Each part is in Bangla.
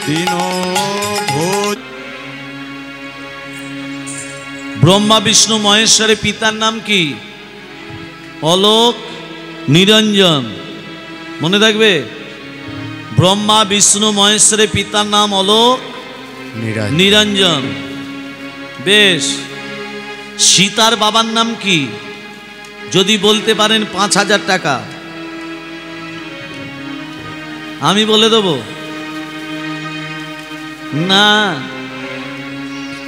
দীনভোজ। ব্রহ্মা বিষ্ণু মহেশ্বরের পিতার নাম কি? অলোক নিরঞ্জন। মনে থাকবে, ব্রহ্মা বিষ্ণু মহেশ্বরের পিতার নাম অলোক নিরঞ্জন। বেশ, সীতার বাবার নাম কি? যদি বলতে পারেন ৫,০০০ টাকা। আমি বলে দেব না,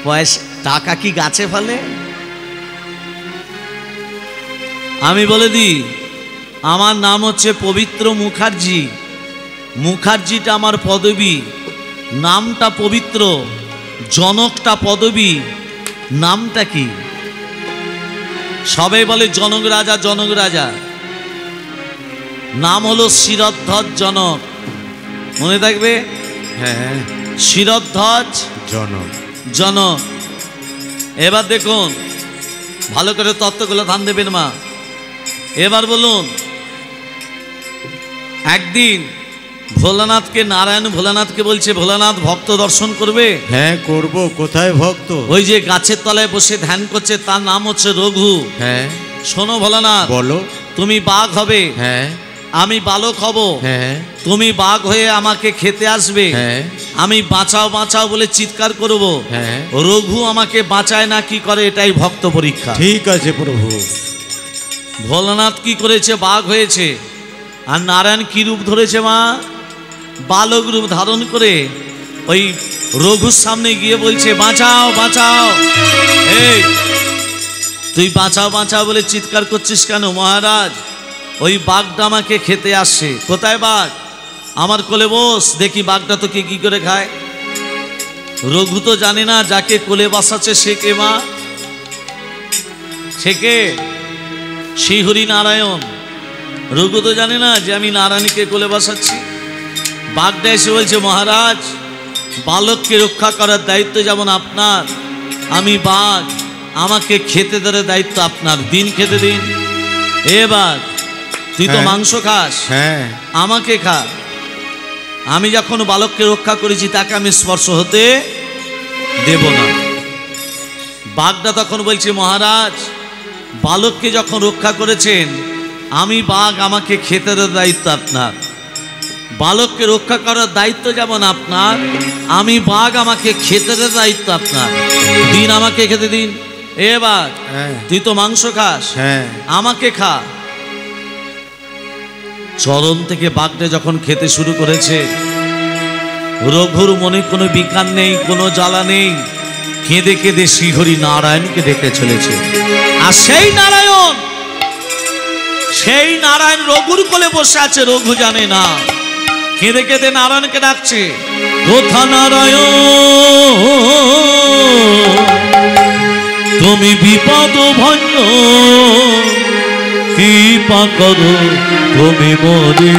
পয়সা টাকা কি গাছে ফলে? আমি বলে দিই, আমার নাম হচ্ছে পবিত্র মুখার্জি। মুখার্জিটা আমার পদবী, নামটা পবিত্র, জনকটা পদবী। নামটা কি? সবাই বলে জনক রাজা, জনক রাজা। নাম হলো শিরধ্বজ জনক। মনে থাকবে? হ্যাঁ, শিরধ্বজ জনক জনক। এবার দেখুন, ভালো করে তত্ত্বগুলো ধ্যান দেবেন মা। এবার বলুন, একদিন ভোলানাথকে, নারায়ণ ভোলানাথকে বলছে, ভোলানাথ ভক্ত দর্শন করবে? হ্যাঁ করব। কোথায় ভক্ত? ওই যে গাছের তলায় বসে ধ্যান করছে, তার নাম হচ্ছে রঘু। হ্যাঁ। শোনো ভোলানাথ, বলো। তুমি বাঘ হবে, হ্যাঁ। আমি বালক হব। হ্যাঁ। তুমি বাঘ হয়ে আমাকে খেতে আসবে। হ্যাঁ। আমি বাঁচাও বাঁচাও বলে চিৎকার করব। হ্যাঁ। রঘু আমাকে বাঁচায় না কি করে, এটাই ভক্ত পরীক্ষা। ঠিক আছে প্রভু। ভোলানাথ কি করেছে? বাঘ হয়েছে। আর নারায়ণ কি রূপ ধরেছে মা? বালক রূপ ধারণ করে ওই রঘুর সামনে গিয়ে বলছে, বাঁচাও বাঁচাও। এই তুই বাঁচাও বাঁচাও বলে চিৎকার করছিস কেন? মহারাজ, ওই বাঘটা আমাকে খেতে আসছে। কোথায় বাঘ? আমার কোলে বস, দেখি বাঘটা তোকে কি করে খায়। রঘু তো জানে না যাকে কোলে বসাচ্ছে সে কে মা? সে কে? শ্রীহরি নারায়ণ। রঘু তো জানে না যে আমি নারায়ণকে কোলে বসাচ্ছি। বাঘটা এসে বলছে, মহারাজ, বালককে রক্ষা করার দায়িত্ব যেমন আপনার, আমি বাঘ, আমাকে খেতে দেওয়ার দায়িত্ব আপনার। দিন খেতে দিন। এবার তুই তো মাংস খাস, হ্যাঁ, আমাকে খা। আমি যখন বালককে রক্ষা করেছি তাকে আমি স্পর্শ হতে দেব না। বাঘটা তখন বলছে, মহারাজ, বালককে যখন রক্ষা করেছেন, আমি বাঘ, আমাকে খেতে দেওয়ার দায়িত্ব আপনার। বালককে রক্ষা করার দায়িত্ব যেমন আপনার, আমি বাঘ, আমাকে খেতে দেওয়ার দায়িত্ব আপনার। দিন, আমাকে খেতে দিন। এবার তুই তো মাংস খাস, হ্যাঁ, আমাকে খা। চরণ থেকে বাঘটা যখন খেতে শুরু করেছে, রঘুর মনে কোনো বিকার নেই, কোনো জ্বালা নেই। কেঁদে কেঁদে শ্রীহরি নারায়ণকে ডেকে চলেছে। আর সেই নারায়ণ রঘুর কোলে বসে আছে। রঘু জানে না, কেঁদে কেঁদে নারায়ণকে ডাকছে, কোথা নারায়ণ, তুমি বিপদ ভঞ্জন, কৃপা করো তুমি মোরে।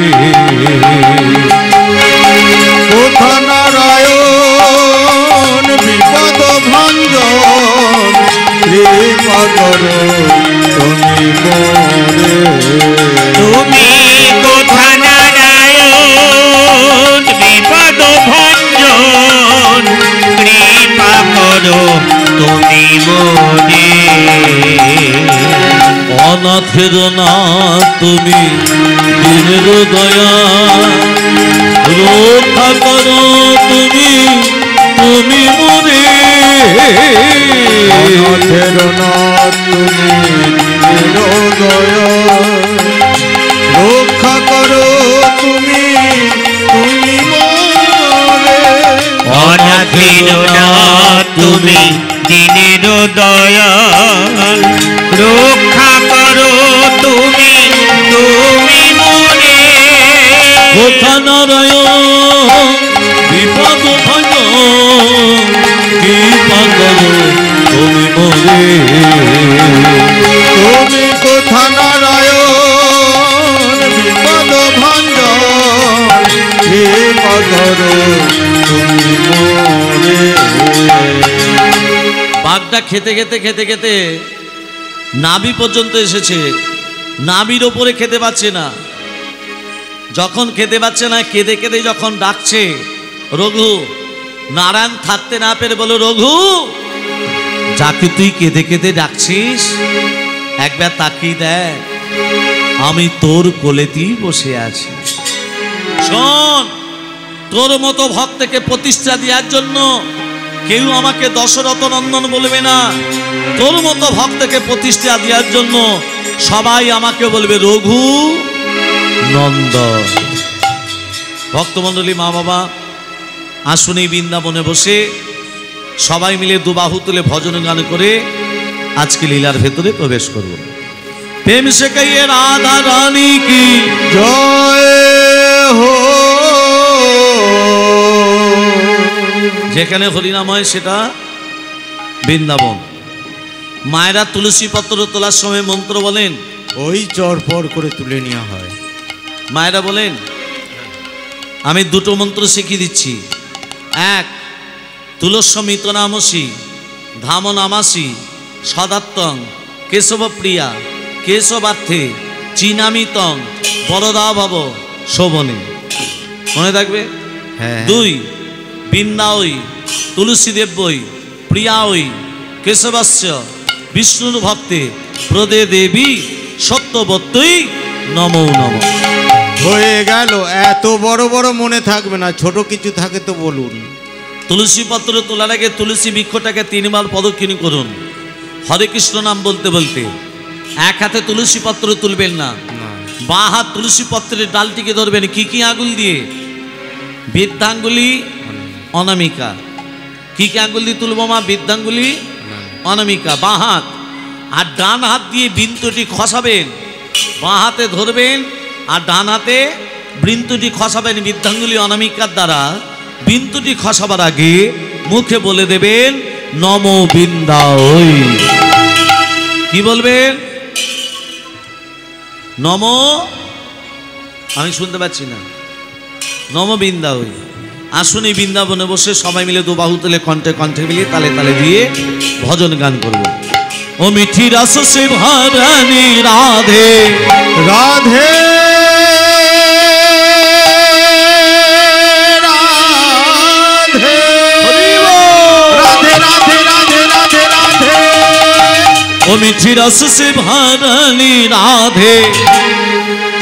কোথা নারায়ণ, বিপদ ভঞ্জন, কৃপা করো তুমি মোরে। তুমি কোথা নারায়ণ, বিপদ ভঞ্জন, কৃপা করো তুমি মোরে। অনাথের না তুমি, দিনের দয়া, রক্ষা করো তুমি, তুমি মোরে। অনাথের না তুমি, দিনের দয়া, রক্ষা করো তুমি, তুমি মোরে। অনাথের না তুমি, দিনের দয়াল, রক্ষা করো তুমি, তুমি মোরে। কোথা নারায়ণ, বিপদ ভঞ্জন, কৃপা করো তুমি মোরে। তুমি কোথা নারায়ণ, বিপদ ভঞ্জন, কৃপা করো তুমি মোরে। বাঘটা খেতে খেতে খেতে খেতে নাভি পর্যন্ত এসেছে। নাভির ওপরে খেতে পাচ্ছে না। যখন খেতে পাচ্ছে না, কেঁদে কেঁদে যখন ডাকছে, রঘু। নারায়ণ থাকতে না পেরে বলো, রঘু, যাকে তুই কেঁদে কেঁদে ডাকছিস একবার তাকিয়ে দেখ, আমি তোর কোলেতেই বসে আছি। শোন, তোর মতো ভক্তকে প্রতিষ্ঠা দেওয়ার জন্য কেউ আমাকে দশরথ নন্দন বলবে না। তোর মতো ভক্তকে প্রতিষ্ঠা দেওয়ার জন্য সবাই আমাকে বলবে রঘু নন্দন। ভক্তমণ্ডলী, মা বাবা, আসুন এই বৃন্দাবনে বসে সবাই মিলে দুবাহু তুলে ভজন গান করে আজকে লীলার ভেতরে প্রবেশ করব। প্রেম সে কইয়ে রাধা রানী কি জয় হো। যেখানে হরিনাম হয় সেটা বৃন্দাবন। মায়েরা তুলসী পত্র তোলার সময় মন্ত্র বলেন, ওই চরপর করে তুলে নেওয়া হয়। মায়েরা বলেন, আমি দুটো মন্ত্র শিখিয়ে দিচ্ছি। এক, তুলস্যমিত নামসি ধাম নামাসি সদাত্তং কেশবপ্রিয়া কেশবার্থে চিনামিতং বরদা ভব শোভনে। মনে থাকবে? হ্যাঁ। দুই, বৃন্দাওই তুলসীদেবই প্রিয়াওই কেশবাস্য বিষ্ণুর ভক্তে প্রদে দেবী সত্যবত্যই নমো নম। হয়ে গেল। এত বড় বড় মনে থাকবে না, ছোট কিছু থাকে তো বলুন। তুলসী পত্র তোলার আগে তুলসী বৃক্ষটাকে 3 বার প্রদক্ষিণ করুন হরে কৃষ্ণ নাম বলতে বলতে। এক হাতে তুলসী পত্র তুলবেন না, বাঁ হাত তুলসী পত্রের ডালটিকে ধরবেন। কি কি আঙ্গুল দিয়ে? বৃদ্ধাঙ্গুলি অনামিকা। কি কি আঙ্গুল দিয়ে তুলবো মা? বৃদ্ধাঙ্গুলি অনামিকা, বাঁ হাত। আর ডান হাত দিয়ে বৃন্তটি খসাবেন, বাঁ হাতে ধরবেন আর ডান হাতে বৃন্তটি খসাবেন বৃদ্ধাঙ্গুলি অনামিকার দ্বারা। বৃন্তটি খসাবার আগে মুখে বলে দেবেন নম বৃন্দাওই। কি বলবেন? নম, আমি শুনতে পাচ্ছি না। নম বৃন্দাওই। আসুন এই বৃন্দাবনে বসে সবাই মিলে দুবাহু তুলে কণ্ঠে কণ্ঠে মিলিয়ে তালে তালে দিয়ে ভজন গান করব। ও মিঠি রস সে ভরানি রাধে রাধে ও মিঠি রস সে ভরানি রাধে।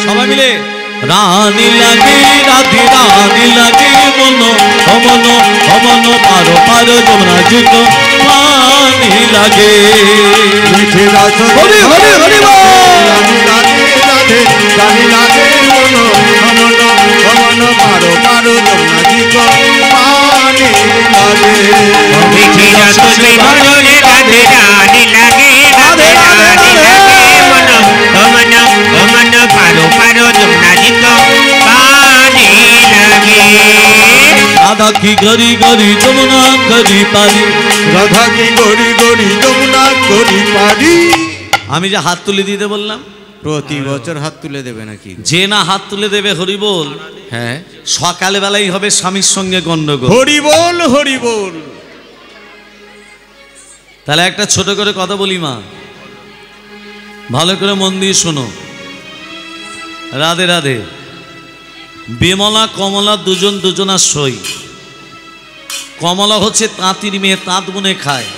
সবাই মিলে রানী লাগে রাধে রানী লাগে মন অমন অমন পারো পারো যমুনা যুগ পানি লাগে। মিঠে রস হরি হরি হরি রানী লাগে রাধে রানী লাগে মন অমন অমন পারো পারো যমুনা যুগ পানি লাগে। মিঠি রস ভরলে রাধে রানী লাগে রাধে রানী লাগে মন অমন অমন পারো পারো যমুনা যুগ পানি লাগে। রাধা কি গরি গরি যমুনা গরি পারি। রাধা কি গড়ি গড়ি যমুনা গড়ি পারি। আমি যে হাত তুলে দিতে বললাম, প্রতি বছর হাত তুলে দেবে নাকি? যে না হাত তুলে দেবে হরি বল, হ্যাঁ, সকালে বেলাই হবে স্বামীর সঙ্গে গন্ডগোল। হরি বল হরি বল। তাহলে একটা ছোট করে কথা বলি মা, ভালো করে মন দিয়ে শোনো। রাধে রাধে। বিমলা কমলা দুজন দুজনার সই। কমলা হচ্ছে তাঁতির মেয়ে, তাঁত বুনে খায়।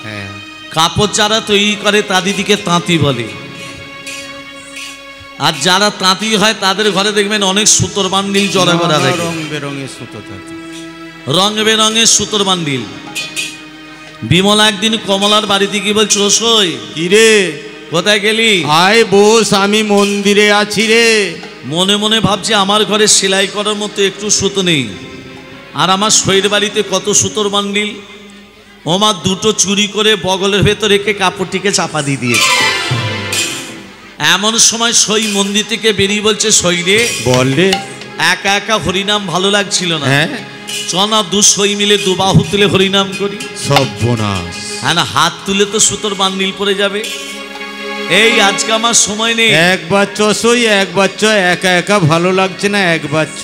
হ্যাঁ, কাপড় যারা তৈরি করে তাদিদিকে তাঁতি বলে। আর যারা তাঁতি হয় তাদের ঘরে দেখবেন অনেক সুতোর বান্ডিল জড়া করা থাকে, রং বেরঙের সুতো থাকে। রং বেরঙের সুতোর বান্ডিল। বিমলা একদিন কমলার বাড়িতে কি বলছো, সই কি রে? কোথায় গেলি? আয় বস, আমি মন্দিরে আছি রে। মনে মনে ভাবছি আমার ঘরে সেলাই করার মতো একটু সুতো নেই, আর আমার সইয়ের বাড়িতে কত সুতোর বান্ডিল। ওমা দুটো চুরি করে বগলের ভেতর রেখে কাপড়টিকে চাপা দিয়ে দিয়েছে। এমন সময় সই মন্দির থেকে বেরিয়ে বলছে, সই রে, বল রে। একা একা হরিনাম ভালো লাগছিল না, হ্যাঁ, চনা দু সই মিলে দুবাহু তুলে হরিনাম করি। সর্বনাশ। হ্যাঁ না, হাত তুলে তো সুতোর বান্ডিল পরে যাবে। এই আজকে আমার সময় নেই। একবার চসই, একবার চ, একা একা ভালো লাগছে না, একবার চ।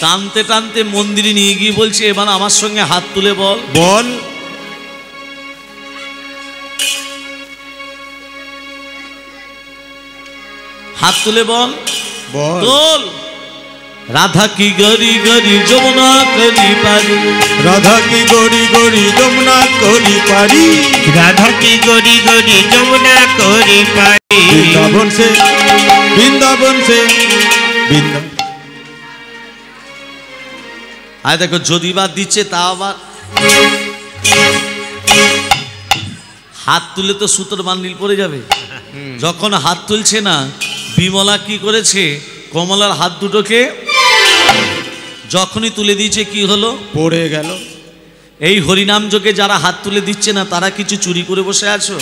টানতে টানতে মন্দিরে নিয়ে গিয়ে বলছে, এবার আমার সঙ্গে হাত তুলে বল। বল। হাত তুলে বল, বল। তোল। রাধা কি গরি গরি যমুনা করি পারি, রাধা কি গড়ি গড়ি যমুনা করি পারি, রাধা কি গড়ি গড়ি যমুনা করি পারি। বৃন্দাবন সে বৃন্দাবন সে বৃন্দাবন। আয় দেখো যদি বা দিচ্ছে তা আবার হাত তুলে তো সুতোর বান্ডিল পড়ে যাবে। যখন হাত তুলছে না, বিমলা কি করেছে, কমলার হাত দুটোকে যখনই তুলে দিয়েছে কি হলো, পড়ে গেল। এই হরিনাম যোগে যারা হাত তুলে দিচ্ছে না তারা কিছু চুরি করে বসে আছো?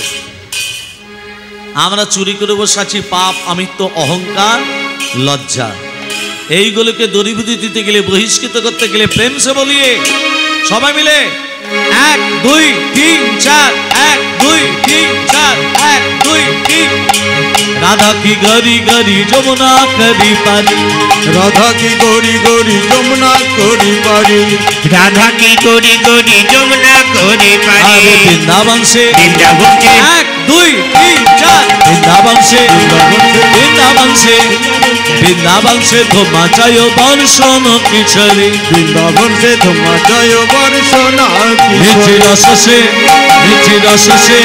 আমরা চুরি করে বসে আছি পাপ, আমিত্ব, অহংকার, লজ্জা। এইগুলোকে দূরীভূত দিতে গেলে, বহিষ্কৃত করতে গেলে প্রেম সে বলিয়ে সবাই মিলে 1 2 3 4 1 2 3 4 1 2 3। রাধা কি গরি গরি যমুনা করি পারি, রাধা কি গড়ি গড়ি যমুনা করি পারি, রাধা কি গড়ি গড়ি যমুনা করি পারি। আরে বৃন্দাবন সে বৃন্দাবন সে 1 2 3 4 বৃন্দাবন সে বৃন্দাবন সে বৃন্দাবন সে ধোমা চায় বর্ষণ কিশোরী, বৃন্দাবন সে তোমার জয় বর্ষনা মিঠি রস সে মিঠি রস সে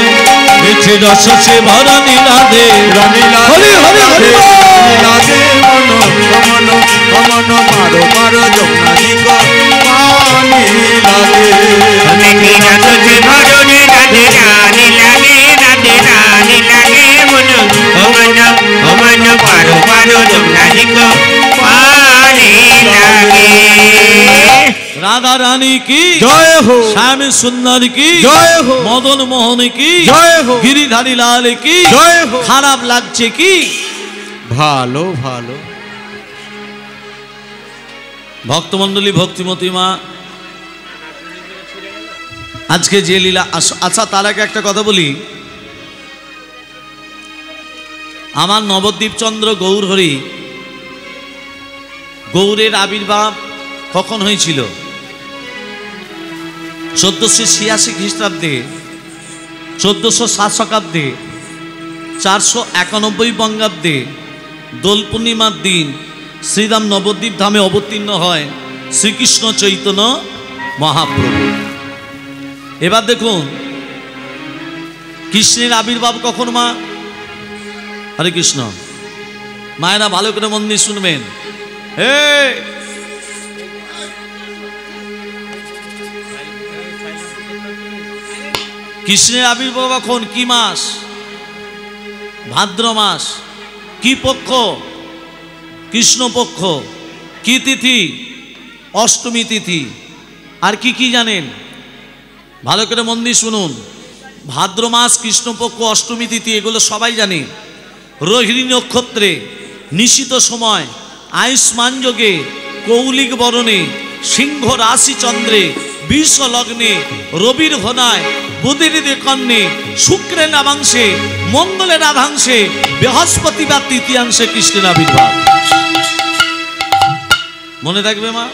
মিঠি রস সে ভরণী রাধে রানী হরি হরি হরি লাগে মন কমন কমন মারো মারো যমুনা দিগ পানি লাগে। মিঠি রস সে ভরণী রাধে রানী লাগে, রাধে রানী লাগে মন ওমন ওমন পারো পারো যমুনা দিগ পানি লাগে। রাধা রানী কি জয় হো শ্যাম সুন্দর কি জয় হো মদন মোহন কি জয় হো গিরিধারী লাল কি জয় হো। খারাপ লাগছে কি? ভালো ভালো। ভক্তমণ্ডলী, ভক্তিমতী মা, আজকে যে লীলা, আচ্ছা তার আগে একটা কথা বলি। আমার নবদ্বীপ চন্দ্র গৌরহরি, গৌরের আবির্ভাব কখন হয়েছিল? 1486 খ্রিস্টাব্দে, 1407 শতাব্দে, 491 বঙ্গাব্দে দোল পূর্ণিমার দিন শ্রীরাম নবদ্বীপ ধামে অবতীর্ণ হয় শ্রীকৃষ্ণ চৈতন্য মহাপ্রভু। এবার দেখুন কৃষ্ণের আবির্ভাব কখন মা? হরে কৃষ্ণ। মায়েরা ভালো করে মন দিয়ে শুনবেন। কৃষ্ণের আবির্ভাব কখন? কি মাস? ভাদ্র মাস। কি পক্ষ? কৃষ্ণপক্ষ। কি তিথি? অষ্টমী তিথি। আর কি কি জানেন? ভালো করে মন দিয়ে শুনুন। ভাদ্র মাস, কৃষ্ণপক্ষ, অষ্টমী তিথি এগুলো সবাই জানে। রোহিণী নক্ষত্রে, নিশিত সময়, আয়ুষ্মান যোগে, কৌলিক বরণে, সিংহ রাশি চন্দ্রে, বিষ লগ্নে, রবির ঘনায়, বুধের কর্ণে, শুক্রের নামাংশে, মঙ্গলের আধাংশে, বৃহস্পতিবার তৃতীয়াংশে কৃষ্ণের আবির্ভাব। মনে থাকবে মা?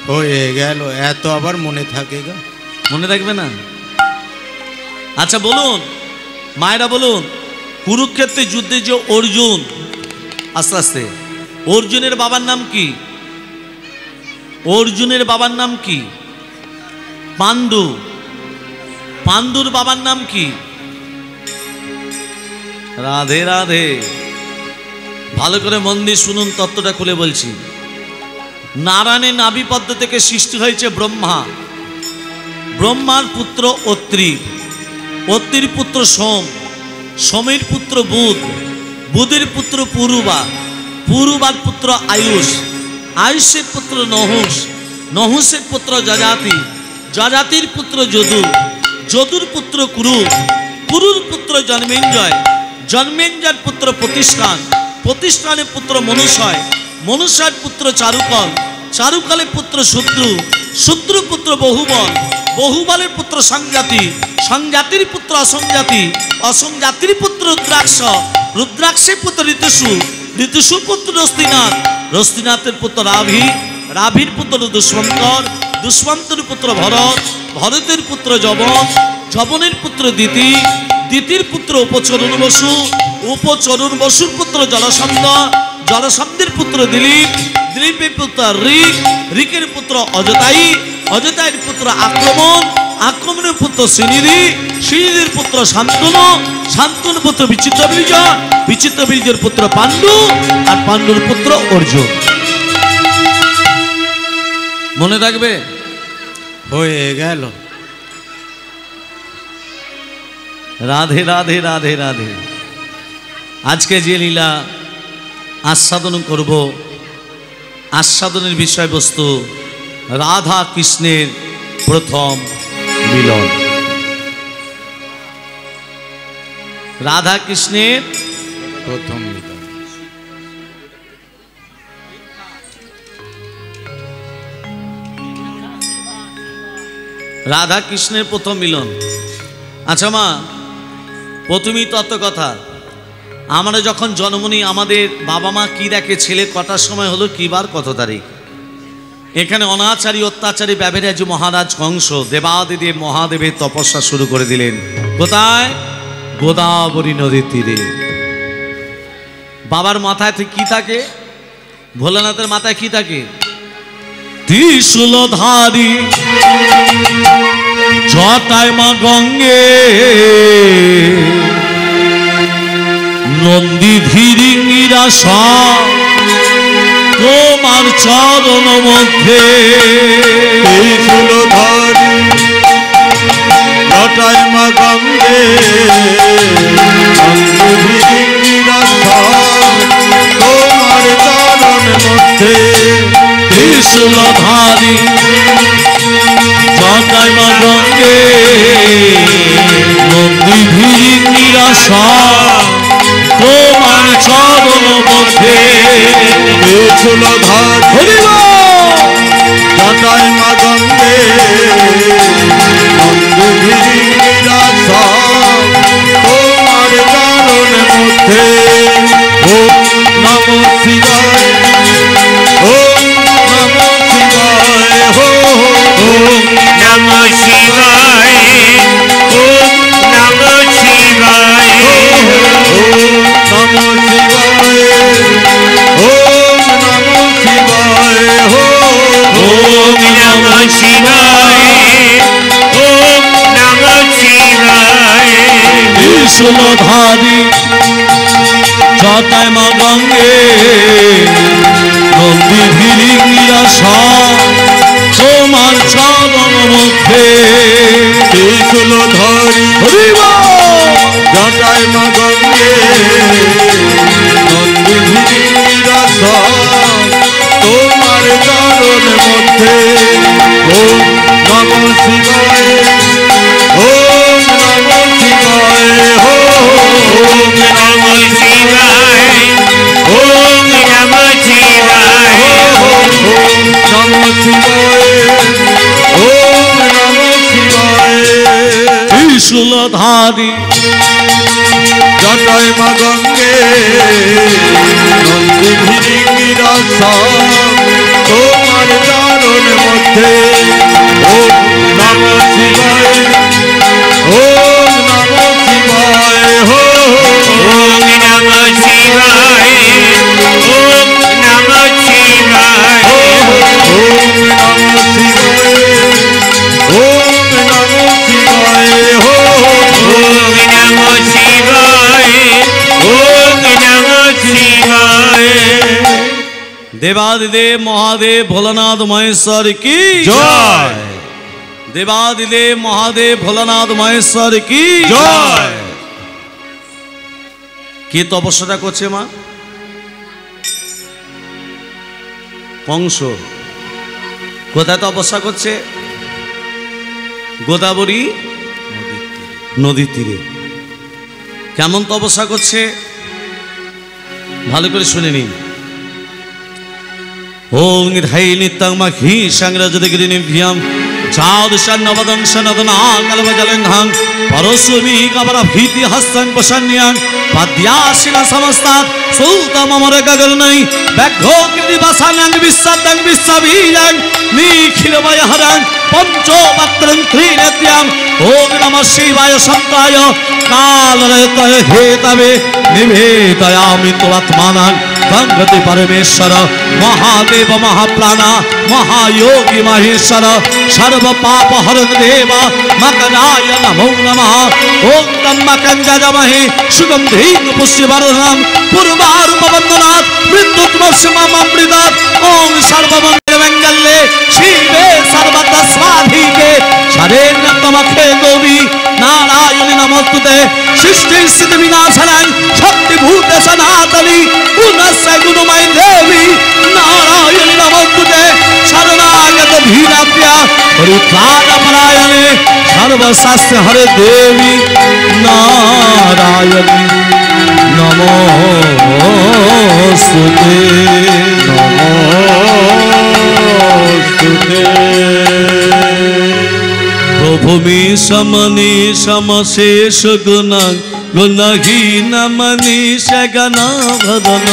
হয়ে গেল, এত আবার মনে থাকে গা? মনে থাকবে না? আচ্ছা বলুন মায়েরা, বলুন কুরুক্ষেত্রে যুদ্ধে যে অর্জুন, আস্তে আস্তে, অর্জুনের বাবার নাম কি? অর্জুনের বাবার নাম কি? পাণ্ডু। পাণ্ডুর বাবার নাম কি? রাধে রাধে। ভালো করে মন দিয়ে শুনুন, তত্ত্বটা খুলে বলছি। নারায়ণের নাভিপদ্ম থেকে সৃষ্টি হয়েছে ব্রহ্মা। ব্রহ্মার পুত্র অত্রি, অত্রির পুত্র সোম, সোমের পুত্র বুধ, বুধের পুত্র পুরুবা, পুরুবার পুত্র আয়ুষ, আয়ুষের পুত্র নহুষ, নহুষের পুত্র যজাতি, যজাতির পুত্র যদু, যদুর পুত্র কুরু, কুরুর পুত্র জন্মেঞ্জয়, জন্মেঞ্জয়ের পুত্র প্রতিষ্ঠান, প্রতিষ্ঠানের পুত্র মনুষয়, মনুষ্যের পুত্র চারুকল, চারুকলের পুত্র শত্রু, শত্রু পুত্র বহুবল, বহুবলের পুত্র সংজাতি, সংজাতির পুত্র অসংজাতি, অসংজাতির পুত্র রুদ্রাক্ষ, রুদ্রাক্ষের পুত্র ঋতুষু, ঋতুষুর পুত্র রস্তিনাথ, রস্তিনাথের পুত্র রাভি, রাভির পুত্র দুষ্মন্তর, দুষ্মন্তের পুত্র ভরত, ভরতের পুত্র যবন, যবনের পুত্র দিতি, দিতির পুত্র উপচরণ বসু, উপচরণ বসুর পুত্র জলশব্দ, জলশব্দের পুত্র দিলীপ, রিপের পুত্র ঋক, ঋকের পুত্র অজতায়ী, অজতায়ীর পুত্র আক্রমণ, আক্রমণের পুত্র শ্রীনিধি, শ্রীনিধির পুত্র শান্তনু, শান্তনু পুত্র বিচিত্রবীর্য, বিচিত্রবীর্যের পুত্র পাণ্ডু, আর পাণ্ডুর পুত্র অর্জুন। মনে থাকবে? হয়ে গেল। রাধে রাধে রাধে রাধে। আজকে যে লীলা আস্বাদন করব, আস্বাদনের বিষয়বস্তু রাধা কৃষ্ণের প্রথম মিলন। রাধা কৃষ্ণের প্রথম মিলন। রাধা কৃষ্ণের প্রথম মিলন। আচ্ছা মা, প্রথমেই তত্ত্ব কথা, আমরা যখন জন্ম নিই আমাদের বাবা মা কি দেখে ছেলে কটার সময় হলো, কি বার কত তারিখ? এখানে অনাচারী অত্যাচারী ব্যভিরাজ মহারাজ কংস দেবাদিদেব মহাদেবের তপস্যা শুরু করে দিলেন। কোথায়? গোদাবরী নদীর তীরে। বাবার মাথায় কি থাকে? ভোলানাথের মাথায় কি থাকে? ত্রিশূলধারী জটায় মা গঙ্গে, নন্দী ধীরিঙ্গিরা সব তোমার চরণ মধ্যে। ত্রিশূলধারী জটায় মা গঙ্গে, নন্দীরা সব তোমার চরণ মধ্যে। ত্রিশূলধারী জটায় মা গঙ্গে, নন্দী ধীরিঙ্গিরা সব তোমার চরণ মধ্যে। ত্রিশূলধারী জটায় মা গঙ্গে, নন্দীরা সব তোমার চরণ মধ্যে। ওম নমো শিবায়, ওম নমো শিবায়, ওম নমো শিবায়, ওম নমো শিবায়, ওম নমো শিবায়, ওম নমো শিবায়, ওম নমো শিবায়, ওম নমো শিবায়। ত্রিশূলধারী জটায় মা গঙ্গে, নন্দী ধীরিঙ্গিরা সব তোমার চরণ মধ্যে। ত্রিশূলধারী জটায় মা গঙ্গে, নন্দীরা সব তোমার চরণ মধ্যে। ওম নমো শিবায়, ওম নমো শিবায়, ওম নমো শিবায়, ওম নমো শিবায়, ওম নমো শিবায়, ওম নমো শিবায়। ত্রিশূলধারী জটায় মা গঙ্গে, নন্দীরা সব তোমার চরণ মধ্যে। ওম নমো শিবায়, ওম নমো শিবায়, ওম নমো শিবায়, ওম নমো শিবায়, ওম নমো শিবায়, ওম নমো শিবায়, ওম নমো শিবায়, ওম নমো শিবায়। দেবাদিদেব মহাদেব ভোলানাথ মহেশ্বর কি জয়। দেবাদিদেব মহাদেব ভোলানাথ মহেশ্বর কি জয়। কে তপস্যাটা করছে মা? কংস। কোথায় তপস্যা করছে? গোদাবরী নদীর তীরে। কেমন তপস্যা করছে ভালো করে শুনে নিন। ওং নিধাই নিত্যং মাখি সংরাজদগিরি নিভ্যাম চাদশান নবদং সনদনা কলবজলংঘং পরশুমি কবর ভীতি হস্তং প্রসন্যাং পদ্যাসিন সমস্তাৎ সূতমমর গগনৈ ব্যাঘ্রকৃতি বাসানাং বিশ্বদং বিশ্ববীজং নিখিলময়হরং পঞ্চবক্ত্রং ত্রিনেত্যাং ওম নমঃ শিবায় সন্তায় কালরতয়ে হেতবে निवेदयामि तवात्मानं गंगति परमेश्वर महादेव महाप्राण महायोगी महेश्वर सर्व पाप हरण देव मकराय नमो नमः ओम त्र्यंबकं सुगंधि पुष्टिवर्धनम पूर्वारुपवंदनात् मृत्युत्वस्ममृतात् ओम सर्वमंगलमंगल्ये शिवे सर्वतस्वाधिके शरण्यत्वमखे गौरी नारायणी नमोस्तुते सृष्टि स्थिति विनाशनाय शक्तिभूते सनातनी पुनस्य गुणमयी देवी नारायणी नमोस्तुते शरणागत धीराप्या परित्राणपरायणे सर्वशास्त्र हरे देवी नारायणी नमोस्तुते प्रभुमि समनि समशेष गुण गुणहीन मनीष गण भदन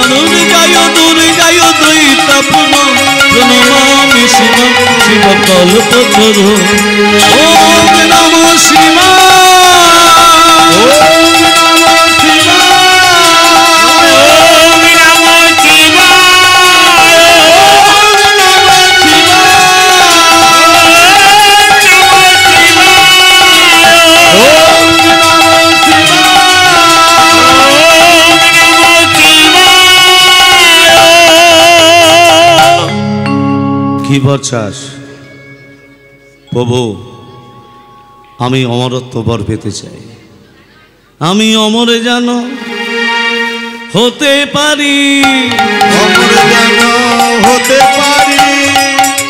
दुर्गाय दुर्गाय द्वैत प्रणमामि शिव शिव कल्पतरु ओम नमः शिवाय কি বলছাস প্রভু আমি অমরত্ব বর পেতে চাই আমি অমরে জানো হতে পারি অমরে যেন হতে পারি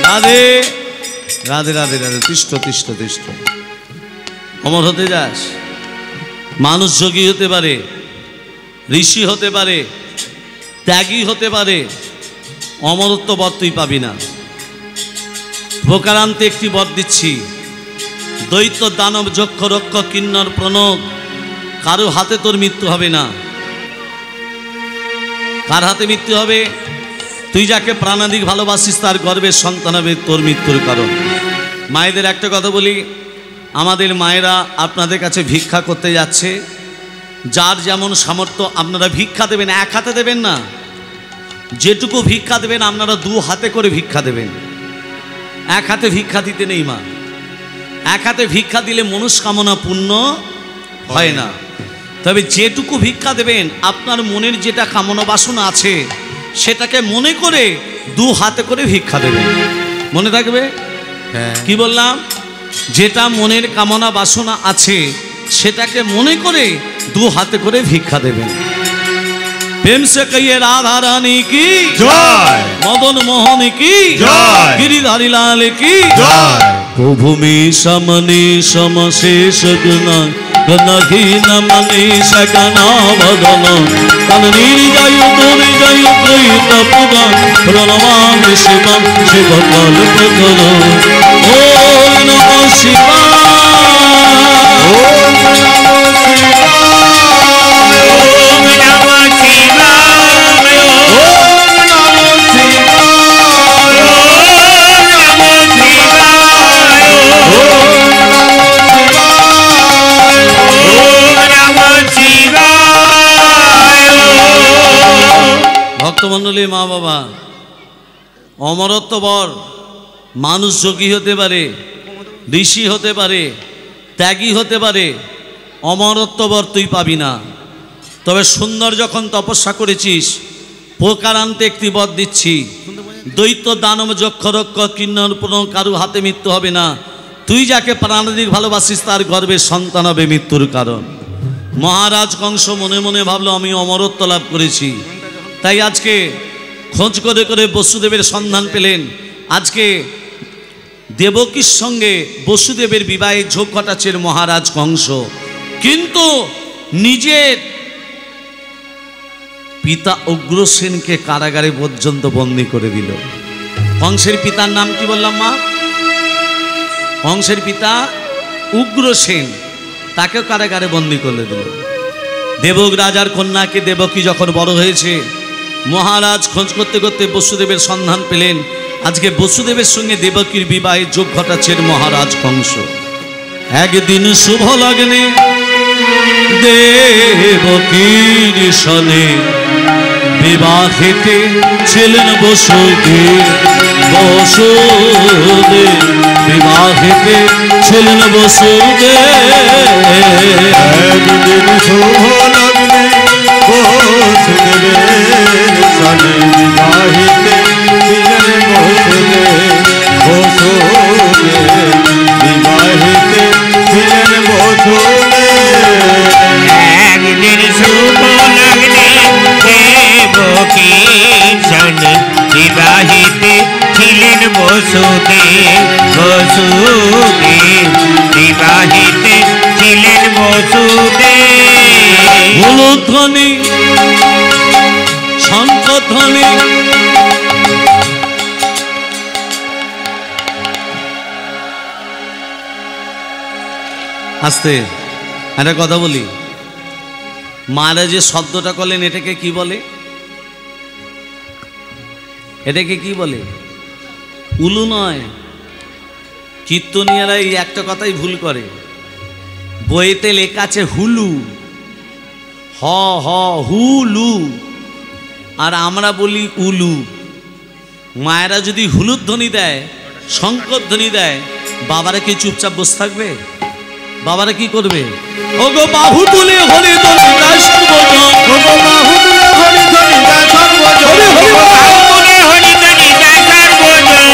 রাধে রাধে রাধে রাধে তিষ্ঠ তিষ্ঠ তিষ্ঠ অমর হতে যাস মানুষ যোগী হতে পারে ঋষি হতে পারে ত্যাগী হতে পারে অমরত্ব বর তুই পাবি না প্রকারান্তে একটি বর দিচ্ছি দৈত্য দানব যক্ষ রক্ষ কিন্নর প্রণব কারো হাতে তোর মৃত্যু হবে না কার হাতে মৃত্যু হবে তুই যাকে প্রাণাধিক ভালোবাসিস তার গর্ভের সন্তান হবে তোর মৃত্যুর কারণ মায়েদের একটা কথা বলি আমাদের মায়েরা আপনাদের কাছে ভিক্ষা করতে যাচ্ছে যার যেমন সামর্থ্য আপনারা ভিক্ষা দেবেন এক হাতে দেবেন না যেটুকু ভিক্ষা দেবেন আপনারা দু হাতে করে ভিক্ষা দেবেন এক হাতে ভিক্ষা দিতে নেই মা এক হাতে ভিক্ষা দিলে মনস্কামনা পূর্ণ হয় না তবে যেটুকু ভিক্ষা দেবেন আপনার মনের যেটা কামনা বাসনা আছে সেটাকে মনে করে দু হাতে করে ভিক্ষা দেবেন মনে থাকবে হ্যাঁ কি বললাম যেটা মনের কামনা বাসনা আছে সেটাকে মনে করে দু হাতে করে ভিক্ষা দেবেন प्रेम से कहिए राधा रानी की জয় मदन मोहन की जय। गिरिधारी लाल की জয় भूमि समनि समशेष गुण गणहीन मनीष गण भदन निर्जय दुर्जय द्वैत पुराण प्रणमामि शिवं शिव कल्पतरु ओम नमः शिवाय ओम नमः ভক্তমণ্ডলী মা বাবা অমরত্ব বর মানুষ যোগী হতে পারে ঋষি হতে পারে ত্যাগী হতে পারে অমরত্ব বর তুই পাবি না তবে সুন্দর যখন তপস্যা করেছিস প্রকারান্তে একটি বর দিচ্ছি দৈত্য দানব যক্ষ রক্ষ কিন্নর প্রণব কারু হাতে মৃত্যু হবে না তুই যাকে প্রাণাধিক ভালোবাসিস তার গর্ভের সন্তান হবে মৃত্যুর কারণ মহারাজ কংস মনে মনে ভাবলো আমি অমরত্ব লাভ করেছি তাই আজকে খোঁজ করে করে বসুদেবের সন্ধান পেলেন আজকে দেবকীর সঙ্গে বসুদেবের বিবাহে ঝোঁক ঘটাচ্ছেন মহারাজ কংস কিন্তু নিজের পিতা উগ্রসেনকে কারাগারে পর্যন্ত বন্দী করে দিল কংসের পিতার নাম কি বললাম মা কংসের পিতা উগ্রসেন তাকেও কারাগারে বন্দী করে দিল দেবক রাজার কন্যাকে দেবকী যখন বড় হয়েছে মহারাজ খোঁজ করতে করতে বসুদেবের সন্ধান পেলেন আজকে বসুদেবের সঙ্গে দেবকীর বিবাহে যোগ ঘটাচ্ছেন মহারাজ কংস একদিন শুভ লগ্নে দেবকীর সনে বিবাহেতে ছিলেন বসুদেব, বসুদেব বিবাহেতে ছিলেন বসুদেব। একদিন শুভ লগ্নে বসুদেবের সনে বিবাহিতে ছিলেন বসুদেব, বসুদেব বিবাহিতে ছিলেন বসুদেব। একদিন শুভ লগ্নে দেবকীর সনে বিবাহিতে ছিলেন বসুদেব, বসুদেব বিবাহিতে ছিলেন বসুদেব। উলুধ্বনি শঙ্খধ্বনি আস্তে একটা কথা বলি, মারা যে শব্দটা করলেন এটাকে কি বলে? এটাকে কি বলে? উলু নয়। কীর্তনীয়রা এই একটা কথাই ভুল করে, বইতে লেখা আছে হুলু, হ হ হুলু, আর আমরা বলি উলু। মায়েরা যদি হুলুর ধ্বনি দেয়, শঙ্কর ধ্বনি দেয়, বাবারা কি চুপচাপ বসে থাকবে? বাবারা কি করবে? ওগো বাহু তুলে হরি ধ্বনি গায় সর্বজন, ওগো বাহু তুলে হরি ধ্বনি গায় সর্বজন, হরি হরি বল। বাহু তুলে হরি ধ্বনি গায় সর্বজন।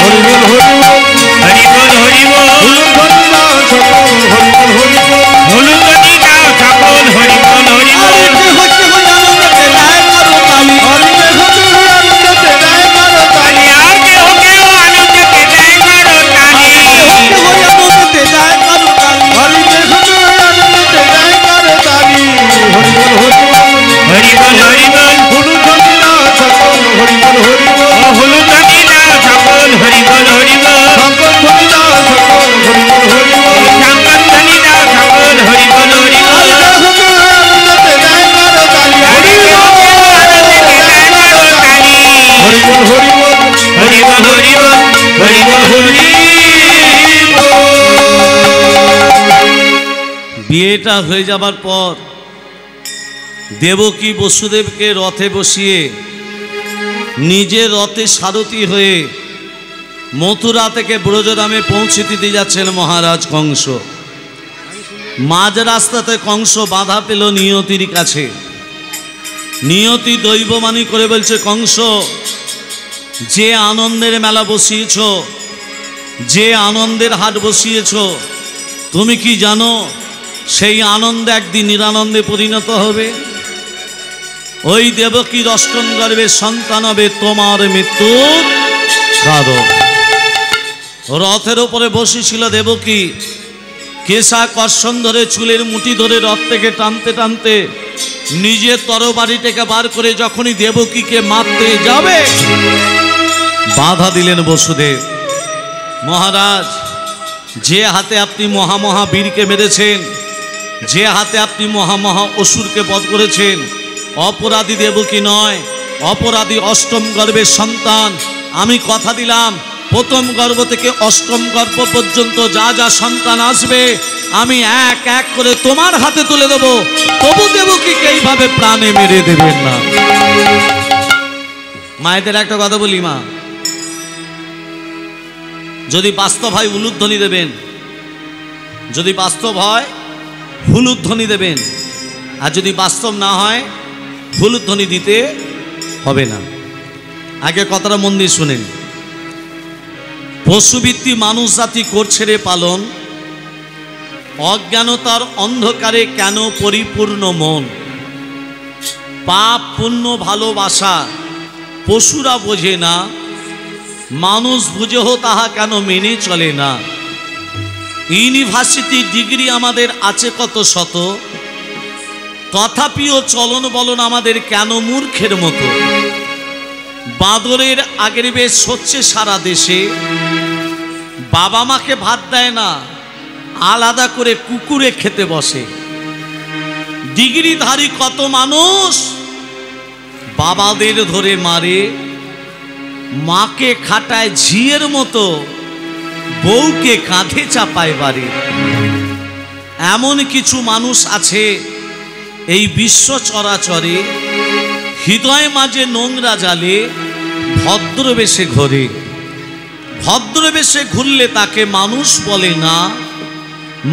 হরি বল হরি বল, হরি বল হরি বল। হুলুর ধ্বনি গাও সকল, হরি বল হরি বল। হলুদ ধ্বনি গাও সকল, হরি বল হরি বল। আরে যে হচ্ছে হই আনন্দতে গায় কারো তালি, হরি কে হতে হই আনন্দতে গায় কারো তালি, আর কেউ কেউ আনন্দকে দেয় কারো তালি। হচ্ছে হই আনন্দতে গায় কারো তালি। হরি কে হতে হই আনন্দতে গায় কারো তালি। হরি বল হরি বল, হরি বল হরি বল। হুলুর ধ্বনি গাও সকল, হরি বল হরি বল। ও হলুদ ধ্বনি গাও সকল, হরি বল হরি বল। শঙ্কর ধ্বনি গাও সকল, হরি বল হরি বল। শঙ্কর ধ্বনি গাও সকল, হরি বল হরি বল। হরি কে হতে হই আনন্দতে গায় কারো তালি, আর হরি কেউ বল কেউ আনন্দকে দেয় কারো তালি। হরি বল হরি বল, হরি বল হরি বল, হরি বল হরি বল। বিয়েটা হয়ে যাবার পর দেবকী বসুদেবকে রথে বসিয়ে নিজে রথে সারথি হয়ে মথুরা থেকে ব্রজধামে পৌঁছে দিতে যাচ্ছেন মহারাজ কংস। মাঝ রাস্তাতে কংস বাধা পেল নিয়তির কাছে। নিয়তি দৈবমানি করে বলছে, কংস, যে আনন্দের মেলা বসিয়েছ, যে আনন্দের হাট বসিয়েছ, তুমি কি জানো সেই আনন্দ একদিন নিরানন্দে পরিণত হবে? ওই দেবকীর অষ্টম গর্ভের সন্তান হবে তোমার মৃত্যুর কারণ। রথের ওপরে বসেছিল দেবকী, কেশা কর্ষণ ধরে চুলের মুঠি ধরে রথ থেকে টানতে টানতে নিজের তরবারি থেকে বার করে যখনই দেবকীকে মারতে যাবে, বাধা দিলেন বসুদেব। মহারাজ, যে হাতে আপনি মহামহা বীরকে মেরেছেন, যে হাতে আপনি মহামহা অসুরকে বধ করেছেন, অপরাধী দেবকী নয়, অপরাধী অষ্টম গর্ভের সন্তান। আমি কথা দিলাম, প্রথম গর্ভ থেকে অষ্টম গর্ভ পর্যন্ত যা যা সন্তান আসবে আমি এক এক করে তোমার হাতে তুলে দেব, তবু দেবকীকে এইভাবে প্রাণে মেরে দেবেন না। মায়েদের একটা কথা বলি, মা, যদি বাস্তব হয় উলুধ্বনি দেবেন, যদি বাস্তব হয় হুলুধ্বনি দেবেন, আর যদি বাস্তব না হয় হুলুধ্বনি দিতে হবে না। আগে কথাটা মন দিয়ে শুনেন। পশুবৃত্তি মানুষ জাতি করছে রে পালন, অজ্ঞানতার অন্ধকারে কেন পরিপূর্ণ মন। পাপ পুণ্য ভালোবাসা পশুরা বোঝে না, মানুষ বুঝেও তাহা কেন মেনে চলে না। ইউনিভার্সিটি ডিগ্রি আমাদের আছে কত শত, তথাপিও চলন বলন আমাদের কেন মূর্খের মতো। বাঁদরের আগের বেশ হচ্ছে সারা দেশে, বাবা মাকে ভাত দেয় না, আলাদা করে কুকুরে খেতে বসে। ডিগ্রিধারী কত মানুষ বাবাদের ধরে মারে, মাকে খাটায় ঝিয়ের মতো, বউকে কাঁধে চাপায় বাড়ি। এমন কিছু মানুষ আছে এই বিশ্ব চরাচরে হৃদয় মাঝে নোংরা জালে ভদ্রবেশে ঘোরে। ভদ্রবেশে ঘুরলে তাকে মানুষ বলে না,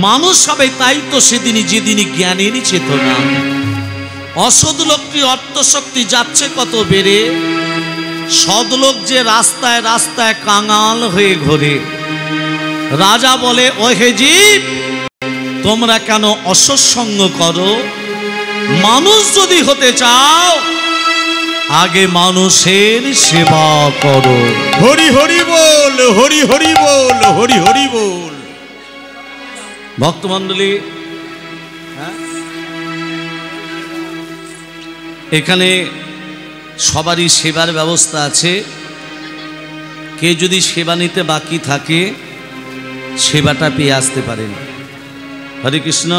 মানুষ হবে তাই তো সেদিনই যেদিনই জ্ঞানের চেতনা। অসৎ লোকটি অর্থশক্তি যাচ্ছে কত বেড়ে, সদলোক যে রাস্তায় রাস্তায় কাঙাল হয়ে ঘোরে। রাজা বলে ওহে জীব, তোমরা কেন অসৎসঙ্গ করো? মানুষ যদি হতে চাও আগে মানুষের সেবা করো। হরি হরি বল, হরি হরি বল, হরি হরি বল। ভক্তমণ্ডলী, এখানে সবারই সেবার ব্যবস্থা আছে। কে যদি সেবা নিতে বাকি থাকে সেবাটা পেয়ে আসতে পারেন। হরে কৃষ্ণ।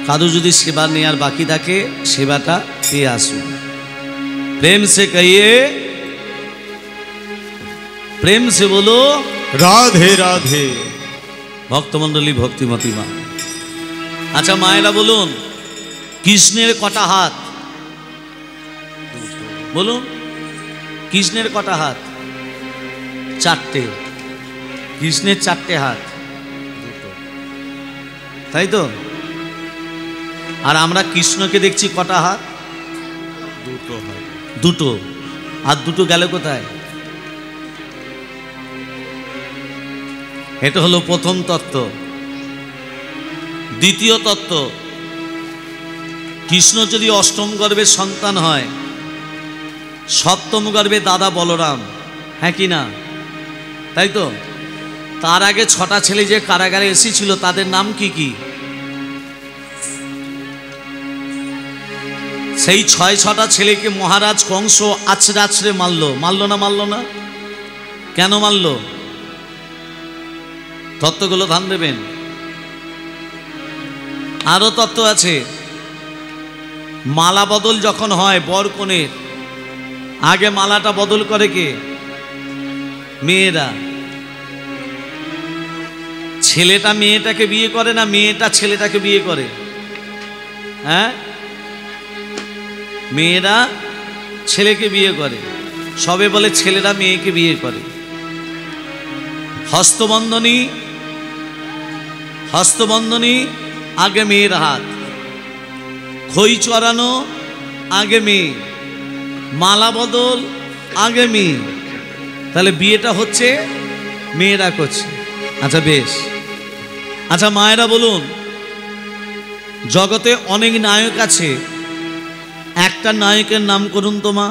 কারো যদি সেবা নেওয়ার বাকি থাকে সেবাটা পেয়ে আসুন। প্রেম সে কহিয়ে, প্রেম সে বলো রাধে রাধে। ভক্তমণ্ডলী, ভক্তিমতী মা। আচ্ছা মায়েরা বলুন, কৃষ্ণের কটা হাত? বলুন, কৃষ্ণের কটা হাত? চারটে। কৃষ্ণের চারটে হাত, তাই তো? আর আমরা কৃষ্ণকে দেখছি কটা হাত? দুটো হাত। দুটো। আর দুটো গেল কোথায়? এটা হলো প্রথম তত্ত্ব। দ্বিতীয় তত্ত্ব, কৃষ্ণ যদি অষ্টম গর্ভের সন্তান হয়, সপ্তম গর্ভে দাদা বলরাম, হ্যাঁ কি না? তাই তো? তার আগে 6টা ছেলে যে কারাগারে এসেছিল তাদের নাম কি কি? সেই 6টা ছেলেকে মহারাজ কংস আছড়ে আছড়ে মারলো। মারলো না? মারলো না? কেন মারলো? তত্ত্বগুলো ধ্যান দেবেন। আরো তত্ত্ব আছে। মালা বদল যখন হয় বর কনের, আগে মালাটা বদল করে কে? মেয়েরা। ছেলেটা মেয়েটাকে বিয়ে করে না মেয়েটা ছেলেটাকে বিয়ে করে? হ্যাঁ, মেয়েরা ছেলেকে বিয়ে করে। সবে বলে ছেলেরা মেয়েকে বিয়ে করে। হস্তবন্ধনী, হস্তবন্ধনী আগে মেয়ের হাত। খই চড়ানো আগে মেয়ে। মালা বদল আগে মেয়ে। তাহলে বিয়েটা হচ্ছে মেয়েরা করছে। আচ্ছা বেশ। আচ্ছা মায়েরা বলুন, জগতে অনেক নায়ক আছে, একটা নায়কের নাম করুন তো মা।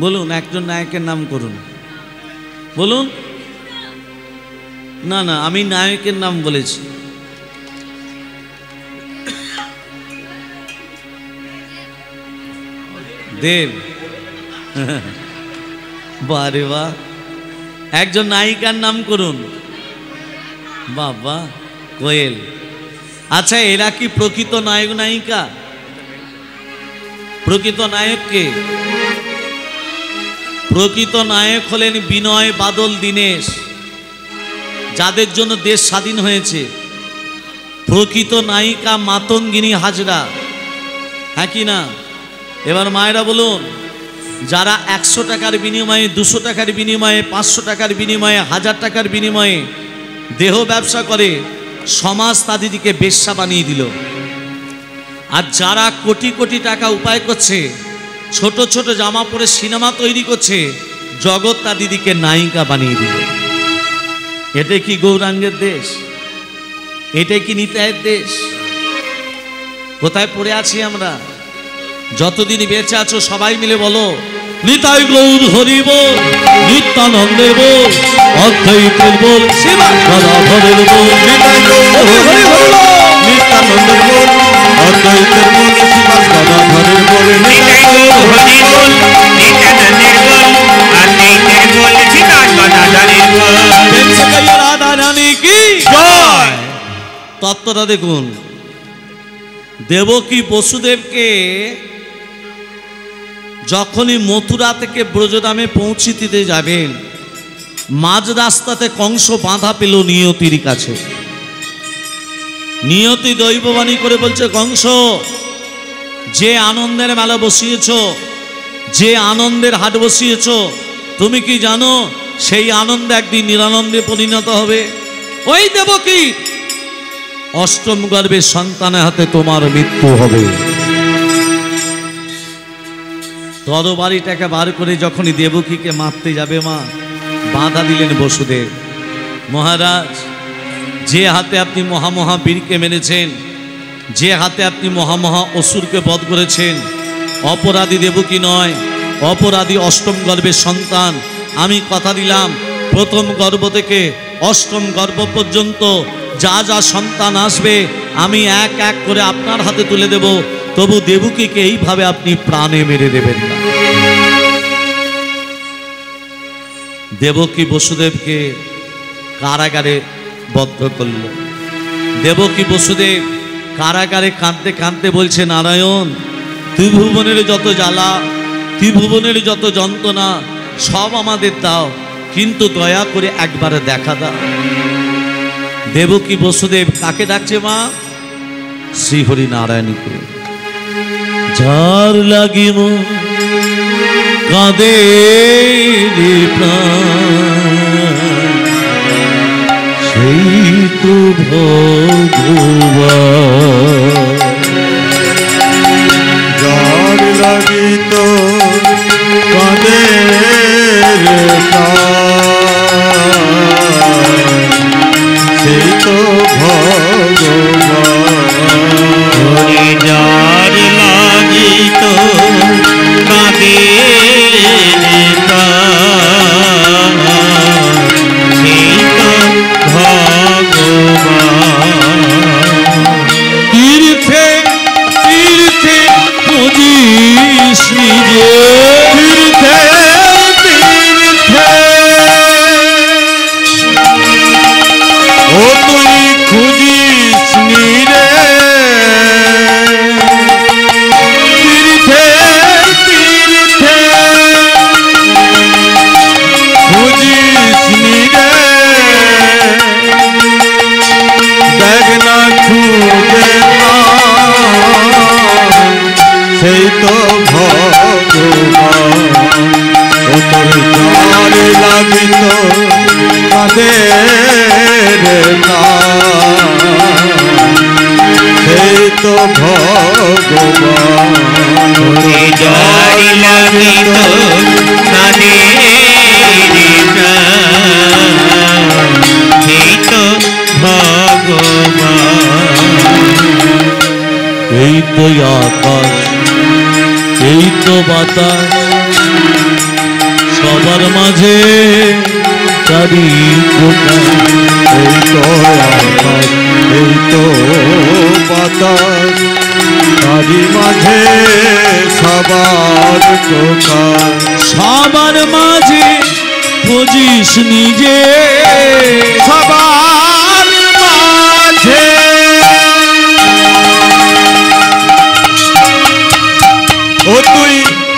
বলুন, একজন নায়কের নাম করুন। বলুন। না না, আমি নায়কের নাম বলেছি। দেব। বারে বাহ। একজন নায়িকার নাম করুন। বাবা, কোয়েল। আচ্ছা এরা কি প্রকৃত নায়ক নায়িকা? প্রকৃত নায়ককে? প্রকৃত নায়ক হলেন বিনয়, বাদল, দীনেশ, যাদের জন্য দেশ স্বাধীন হয়েছে। প্রকৃত নায়িকা মাতঙ্গিনী হাজরা, হ্যাঁ কি না? এবার মায়েরা বলুন, যারা 100 টাকার বিনিময়ে, 200 টাকার বিনিময়ে, 500 টাকার বিনিময়ে, 1000 টাকার বিনিময়ে দেহ ব্যবসা করে, সমাজ তাদেরকে বেশ্যা বানিয়ে দিল। আর যারা কোটি কোটি টাকা উপায় করছে, ছোট ছোট জামা পরে সিনেমা তৈরি করছে, জগৎ তাদেরকে নায়িকা বানিয়ে দিল। এটাই কি গৌরাঙ্গের দেশ? এটাই কি নিতাইয়ের দেশ? কোথায় পড়ে আছি আমরা? যতদিন বেঁচে আছো সবাই মিলে বলো, নিতাই গৌর হরি বল, নিত্যানন্দের বল, অদ্বৈতের বল, শিবাধরের বল। নিতাই গৌর হরি বল, নিত্যানন্দের বল, অদ্বৈতের বল, শিবাধরের বল। নিতাই গৌর হরি বল, নিত্যানন্দের বল, অদ্বৈতের বল, শিবাধরের বল। প্রেম সে কহিয়ে রাধা রানী কি জয়। তত্ত্বটা দেখুন। দেবকী বসুদেবকে যখনই মথুরা থেকে ব্রজধামে পৌঁছে দিতে যাবেন, মাঝ রাস্তাতে কংস বাঁধা পেল নিয়তির কাছে। নিয়তি দৈববাণী করে বলছে, কংস, যে আনন্দের মেলা বসিয়েছ, যে আনন্দের হাট বসিয়েছ, তুমি কি জানো সেই আনন্দ একদিন নিরানন্দে পরিণত হবে? ওই দেবকী অষ্টম গর্ভের সন্তানের হাতে তোমার মৃত্যু হবে। তরবারিটাকে বার করে যখনই দেবকীকে মারতে যাবে মা, বাধা দিলেন বসুদেব। মহারাজ, যে হাতে আপনি মহামহা বীরকে মেরেছেন, যে হাতে আপনি মহামহা অসুরকে বধ করেছেন, অপরাধী দেবকী নয়, অপরাধী অষ্টম গর্ভের সন্তান। আমি কথা দিলাম, প্রথম গর্ভ থেকে অষ্টম গর্ভ পর্যন্ত যা যা সন্তান আসবে আমি এক এক করে আপনার হাতে তুলে দেব, তবু দেবকীকে এইভাবে আপনি প্রাণে মেরে দেবেন না। দেবকী বসুদেবকে কারাগারে বদ্ধ করল। দেবকী বসুদেব কারাগারে কাঁদতে কাঁদতে বলছে, নারায়ণ, ত্রিভুবনের যত জ্বালা, ত্রিভুবনের যত যন্ত্রণা সব আমাদের দাও, কিন্তু দয়া করে একবারে দেখা দাও। দেবকী বসুদেব কাকে ডাকছে মা? শ্রীহরি নারায়ণকে। যার লাগিম কাঁদে সেই তো ভগবান। যার লাগিত কাঁদে সেই তো ভগবান। যার লাগিত কাঁদে সেই তো ভগবান। তীর্থে তীর্থে খুঁজিস নিজে, তীর্থে তীর্থে ও তুই খুঁজিস নিরে, তীর্থে তীর্থে খুঁজিস নিরে, দেখ না খুঁজে না সেই তো ভগবান। ও তোর যার লাগিত কাঁদে সেই তো ভগবান। যার লাগিত কাঁদে সেই তো ভগবান। এই তো আকাশ, এই তো বাতাস, সবার মাঝে তারি প্রকাশ। এই তো আকাশ, এই তো বাতাস, তারি মাঝে সবার প্রকাশ। সবার মাঝে খুঁজিস নিজে, সবার মাঝে ও তুই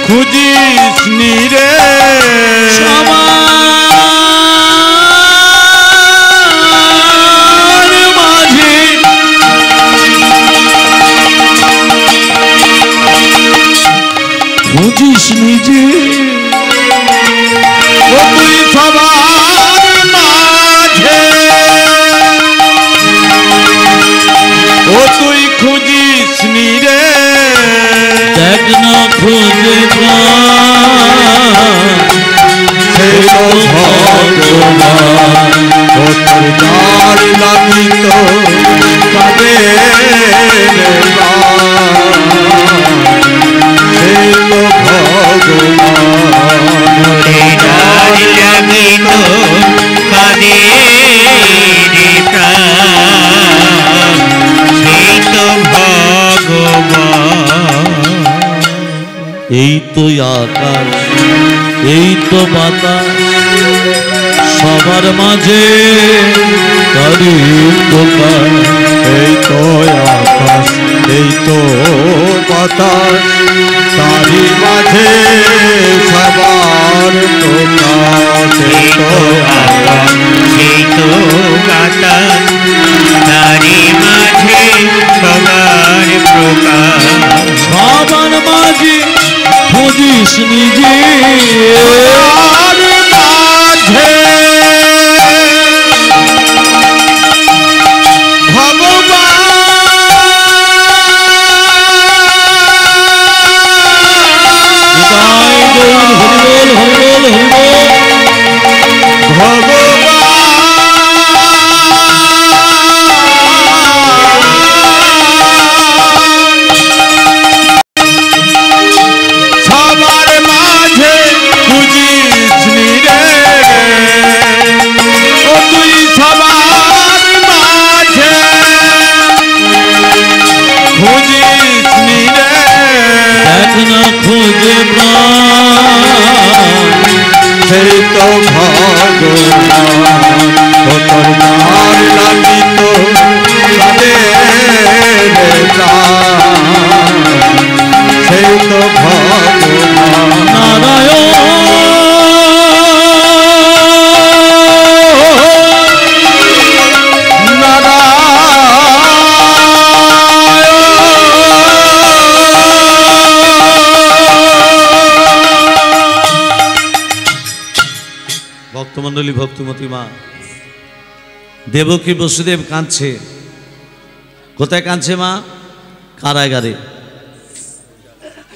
খুঁজিস নিরে, সবার মাঝে খুঁজিস নিজে, ও তুই সবার মাঝে ও তুই খুঁজিস নিরে, দেখ না খুঁজে সেই তো ভগবান। ও তোর যার লাগিত কাঁদে সেই তো ভগবান। যার লাগিত কাঁদে সেই তো ভগবান। এই তো আকাশ, এই তো বাতাস, সবার মাঝে তারি প্রকাশ। এই তো আকাশ, এই তো বাতাস, তারি মাঝে সবার প্রকাশ। সেই তো আপন সেই তো কাতার তারি মাঝে সবার প্রকাশ সবার মাঝে খুঁজিস নিজে সেই তো ভগবান লালিত সেই তো ভগবান ভক্তমণ্ডলী ভক্তিমতী মা দেবকী বসুদেব কাঁদছে। কোথায় কাঁদছে মা? কারাগারে।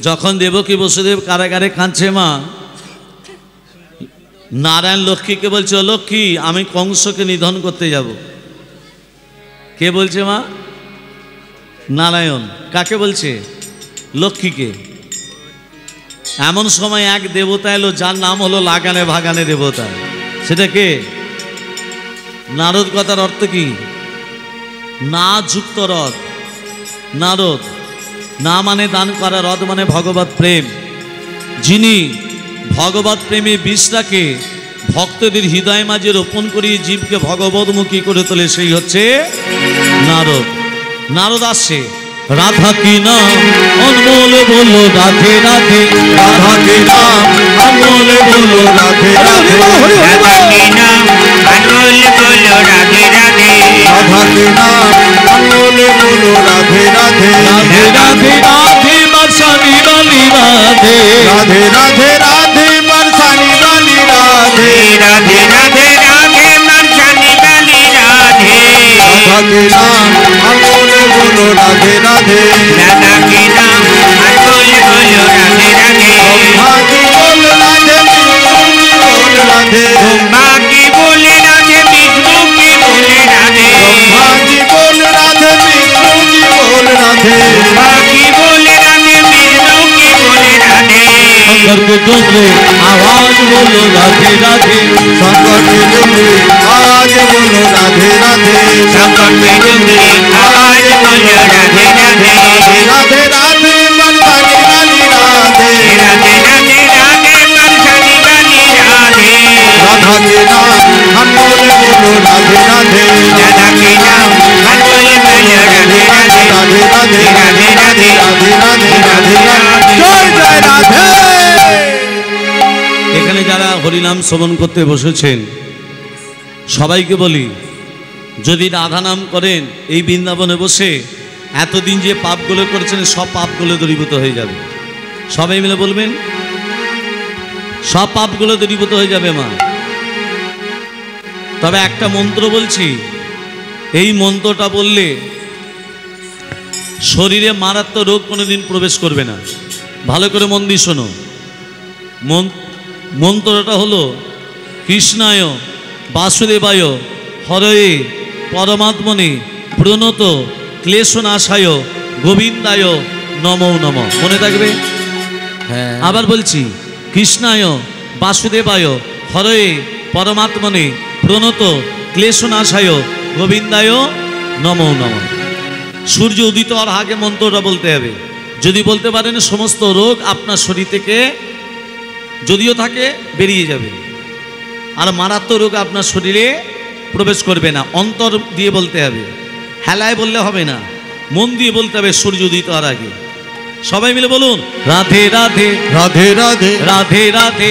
যখন দেবকী বসুদেব কারাগারে কাঁদছে মা, নারায়ণ লক্ষ্মীকে বলছে, ও লক্ষ্মী আমি কংসকে নিধন করতে যাব। কে বলছে মা? নারায়ণ। কাকে বলছে? লক্ষ্মীকে। এমন সময় এক দেবতা এলো যার নাম হলো লাগানে ভাগানে দেবতা। সেটা কে? নারদ। কথার অর্থ কি? না যুক্ত রথ। নারদ না মানে দান করা, রথ মানে ভগবত প্রেম। যিনি ভগবত প্রেমে বিষটাকে ভক্তদের হৃদয় মাঝে রোপণ করিয়ে জীবকে ভগবতমুখী করে তোলে, সেই হচ্ছে নারদ। নারদ আসছে, রাধা কি নাম অনমোল বললো রাধে রাধে, রাধা কি নাম অনমোল বললো রাধে রাধে, রাধা কি নাম আনমোল বলো রাধে রাধে, রাধা কি নাম অনমোল বলো রাধে রাধে, রাধে রাধে রাধে বর্ষানি বালি রাধে, রাধে রাধে রাধে বর্ষানি বালি রাধে, রাধে রাধে রাধে মনসানি বালি রাধে, রাধা কি নাম অনমোল বলো রাধে রাধে, রাধা কি নাম আনমোল বলো রাধে রাধে, ব্রহ্মা কি বল রাধে বিষ্ণু কি বল রাধে, ব্রহ্মা কি বলে রাধে বিষ্ণু কি বল রাধে, ব্রহ্মা কি বল রাধে বিষ্ণু কি বল রাধে, शंकर के डोमरे आवाज बोलो राधे राधे, शंकर के डुमरे आवाज बोलो राधे राधे, शंकर के डुमरे आवाज बोलो राधे राधे, राधे राधे बंसारी वाली राधे, राधे राधे राधे बंसारी वाली राधे, राधा के नाम अनमोल बोलो राधे राधे, राधा के नाम अनमोल बोलो राधे राधे, राधे राधे राधे राधे राधे राधे राधे राधे जय जय राधे। এখানে যারা হরিনাম শ্রবণ করতে বসেছেন সবাইকে বলি, যদি রাধা নাম করেন এই বৃন্দাবনে বসে এতদিন যে পাপগুলো করেছেন সব পাপগুলো দূরীভূত হয়ে যাবে। সবাই মিলে বলবেন, সব পাপগুলো দূরীভূত হয়ে যাবে মা। তবে একটা মন্ত্র বলছি, এই মন্ত্রটা বললে শরীরে মারাত্মক রোগ কোনোদিন প্রবেশ করবে না। ভালো করে মন দিয়ে শোনো। মন্ত্রটা হলো কৃষ্ণায় বাসুদেবায় হরয়ে পরমাত্মনে প্রণত ক্লেশনাশায় গোবিন্দায় নমো নমঃ। মনে থাকবে? হ্যাঁ আবার বলছি, কৃষ্ণায় বাসুদেবায় হরয়ে পরমাত্মনে প্রণত ক্লেশনাশায় গোবিন্দায় নমো নমঃ। সূর্য উদিত হওয়ার আগে মন্ত্রটা বলতে হবে। যদি বলতে পারেন সমস্ত রোগ আপনার শরীর থেকে যদিও থাকে বেরিয়ে যাবে, আর মারাত্মক রোগ আপনার শরীরে প্রবেশ করবে না। অন্তর দিয়ে বলতে হবে, হেলায় বললে হবে না, মন দিয়ে বলতে হবে সূর্য উদিত হওয়ার আগে। সবাই মিলে বলুন, রাধে রাধে রাধে রাধে রাধে রাধে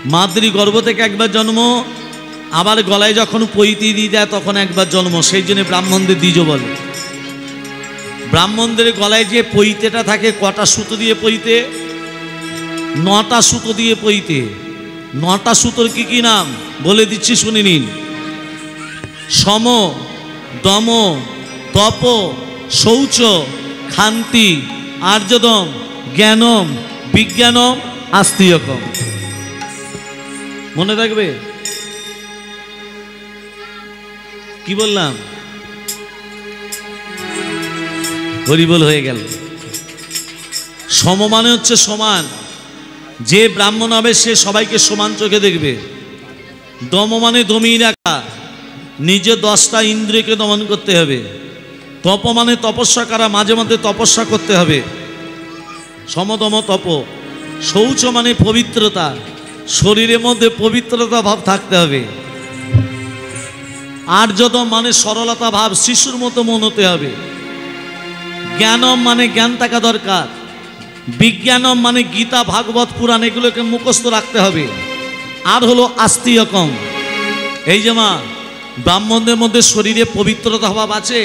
মাতৃ গর্ভ থেকে একবার জন্ম, আবার গলায় যখন পৈতি দিয়ে দেয় তখন একবার জন্ম। সেই জন্য ব্রাহ্মণদের দ্বিজ বলে। ব্রাহ্মণদের গলায় যে পৈতেটা থাকে, কটা সুতো দিয়ে পৈতে? 9টা সুতো দিয়ে পৈতে। 9টা সুতোর কি কি নাম বলে দিচ্ছি, শুনে নিন। সম, দম, তপ, শৌচ, ক্ষান্তি, আর্যদম, জ্ঞানম, বিজ্ঞানম, আস্তিকম। মনে থাকবে? কি বললাম? হরিবল হয়ে গেল। সম মানে হচ্ছে সমান, যে ব্রাহ্মণ হবে সে সবাইকে সমান চোখে দেখবে। দম মানে দমিয়ে রাখা, নিজে 10টা ইন্দ্রিয়কে দমন করতে হবে। তপ মানে তপস্যা করা, মাঝে মাঝে তপস্যা করতে হবে। সমদম তপ। শৌচ মানে পবিত্রতা, শরীরের মধ্যে পবিত্রতা ভাব থাকতে হবে। আর্যদম মানে সরলতা ভাব, শিশুর মতো মন হতে হবে। জ্ঞানম মানে জ্ঞান থাকা দরকার। বিজ্ঞানম মানে গীতা, ভাগবত, পুরাণ এগুলোকে মুখস্থ রাখতে হবে। আর হলো আস্তিকম। এই যে মা, ব্রাহ্মণদের মধ্যে শরীরে পবিত্রতা ভাব আছে?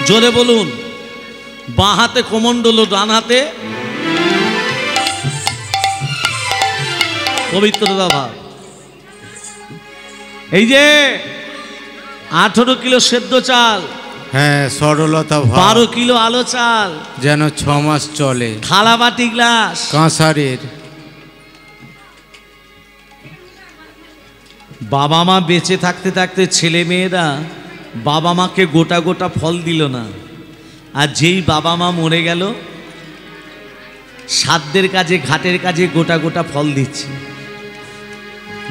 জোরে বলুন। বাঁ হাতে কমণ্ডল, ডান হাতে পবিত্রতা ভাব। এই যে 18 কিলো সেদ্ধ চাল, হ্যাঁ, সরলতা ভাব। 12 কিলো আলো চাল, যেন 6 মাস চলে। থালা বাটি গ্লাস, কাঁসারের। বাবা মা বেঁচে থাকতে থাকতে ছেলে মেয়েরা বাবা মাকে গোটা গোটা ফল দিল না, আর যেই বাবা মা মরে গেল সাধ্যের কাজে, ঘাটের কাজে গোটা গোটা ফল দিচ্ছে।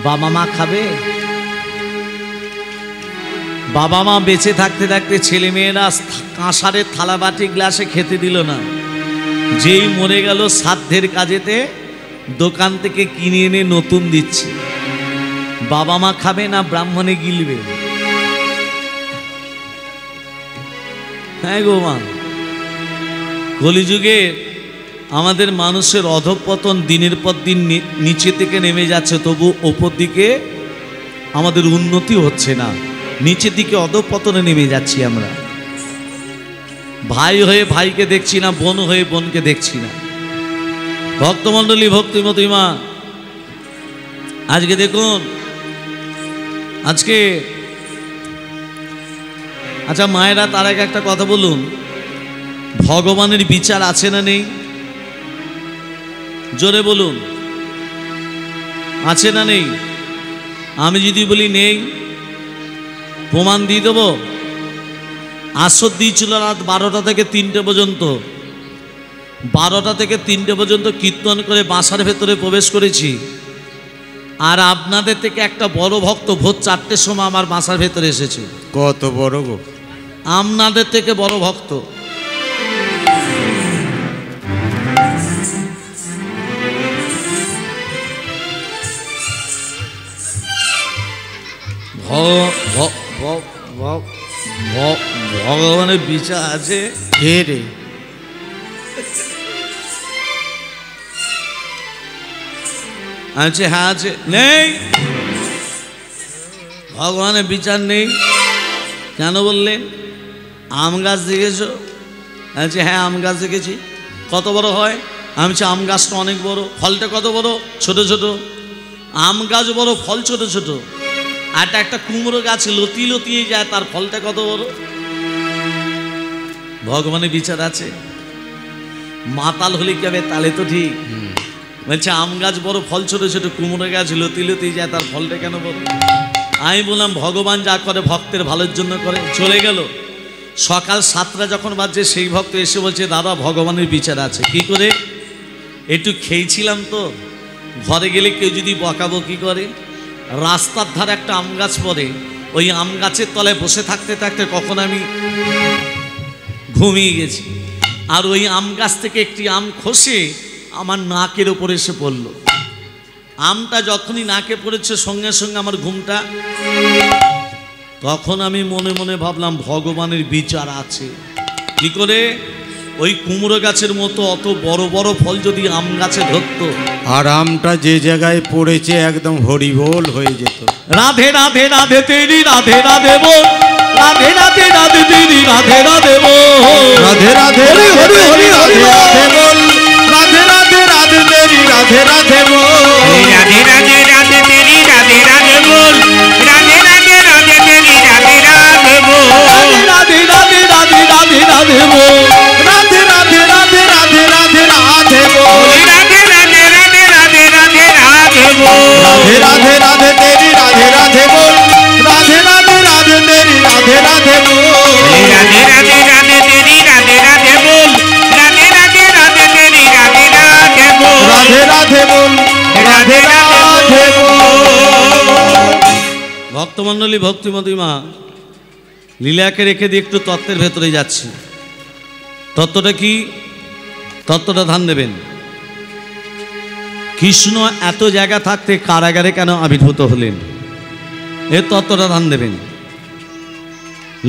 বাবা মা খাবে? বাবা মা বেঁচে থাকতে থাকতে ছেলে মেয়েরা কাঁসারের থালা বাটি গ্লাসে খেতে দিল না, যেই মরে গেল সাধ্যের কাজেতে দোকান থেকে কিনে এনে নতুন দিচ্ছে। বাবা মা খাবে না ব্রাহ্মণে গিলবে? হ্যাঁ গো মা, কলিযুগে আমাদের মানুষের অধঃপতন দিনের পর দিন নিচে থেকে নেমে যাচ্ছে, তবু ওপর দিকে আমাদের উন্নতি হচ্ছে না, নিচের দিকে অধঃপতনে নেমে যাচ্ছি আমরা। ভাই হয়ে ভাইকে দেখছি না, বোন হয়ে বোনকে দেখছি না। ভক্তমণ্ডলী, ভক্তিমতী মা, আজকে দেখুন, আজকে আচ্ছা মায়েরা, তার আগে একটা কথা বলুন, ভগবানের বিচার আছে না নেই? জোরে বলুন, আছে না নেই? আমি যদি বলি নেই, প্রমাণ দিয়ে দেবো। আসর দিয়েছিল রাত 12টা থেকে 3টে পর্যন্ত। 12টা থেকে 3টে পর্যন্ত কীর্তন করে বাসার ভেতরে প্রবেশ করেছি। আর আপনাদের থেকে একটা বড় ভক্ত ভোর 4টের সময় আমার বাসার ভেতরে এসেছে। কত বড় গো! আপনাদের থেকে বড় ভক্ত। ভগবানের বিচার আছে? কে রে? আছে? হ্যাঁ আছে। নেই? ভগবানের বিচার নেই কেন বললেন? আম গাছ দেখেছো? আছে? হ্যাঁ আম গাছ দেখেছি। কত বড় হয়? আমি বলছি আম গাছটা অনেক বড়। ফলটা কত বড়? ছোট ছোট। আম গাছ বড়, ফল ছোট ছোট। আর একটা কুমড়ো গাছ লতিয়ে লতিয়ে যায়, তার ফলটা কত বড়। ভগবানের বিচার আছে? মাতাল হলে কি হবে? তাহলে তো ঠিক। বলছে আম গাছ বড়, ফল ছোট ছোট, কুমড়ো গাছ লতিয়ে লতিয়ে যায়, তার ফলটা কেন বড়? আমি বললাম ভগবান যা করে ভক্তের ভালোর জন্য করে। চলে গেল। সকাল 7টা যখন বাজছে, সেই ভক্ত এসে বলছে দাদা ভগবানের বিচার আছে। কি করে? একটু খেয়েছিলাম তো, ঘরে গেলে কেউ যদি বকাবকি করে, রাস্তার ধারে একটা আম গাছ পড়ে, ওই আম গাছের তলায় বসে থাকতে থাকতে কখন আমি ঘুমিয়ে গেছি, আর ওই আম গাছ থেকে একটি আম খসে আমার নাকের ওপরে এসে পড়ল। আমটা যখনই নাকে পড়েছে সঙ্গে সঙ্গে আমার ঘুমটা। তখন আমি মনে মনে ভাবলাম ভগবানের বিচার আছে। কি করে? ওই কুমড়ো গাছের মতো অত বড় বড় ফল যদি আম গাছে ধরতো, আর আমটা যে জায়গায় পড়েছে একদম হরিবোল হয়ে যেত। রাধে রাধে রাধে তেরি রাধে রাধে বল, রাধে রাধে রাধে তেরি রাধে রাধে বল, রাধে রাধে হরি হরি হরি রাধে রাধে বল, রাধে রাধে রাধে তেরি রাধে রাধে বল, রাধে রাধে রাধে তেরি রাধে রাধে বল, রাধে রাধে রাধে তেরি রাধে রাধে বল, রাধে রাধে রাধে রাধে রাধে বল, রাধে রাধে রাধে রাধে রাধে রাধে বল, রাধে রাধে রাধে রাধে রাধে রাধে বল, রাধে রাধে রাধে তেরি রাধে রাধে বল, রাধে রাধে রাধে তেরি রাধে রাধে বল, রাধে রাধে রাধে তেরি রাধে রাধে বল, রাধে রাধে রাধে তেরি রাধে রাধে বল, রাধে রাধে বল, রাধে রাধে বল। ভক্তমণ্ডলী, ভক্তিমতী মা লীলাকে রেখে দিয়ে একটু তত্ত্বের ভেতরে যাচ্ছি। তত্ত্বটা কি? তত্ত্বটা ধ্যান দেবেন। কৃষ্ণ এত জায়গা থাকতে কারাগারে কেন আবির্ভূত হলেন, এর তত্ত্বটা ধ্যান দেবেন।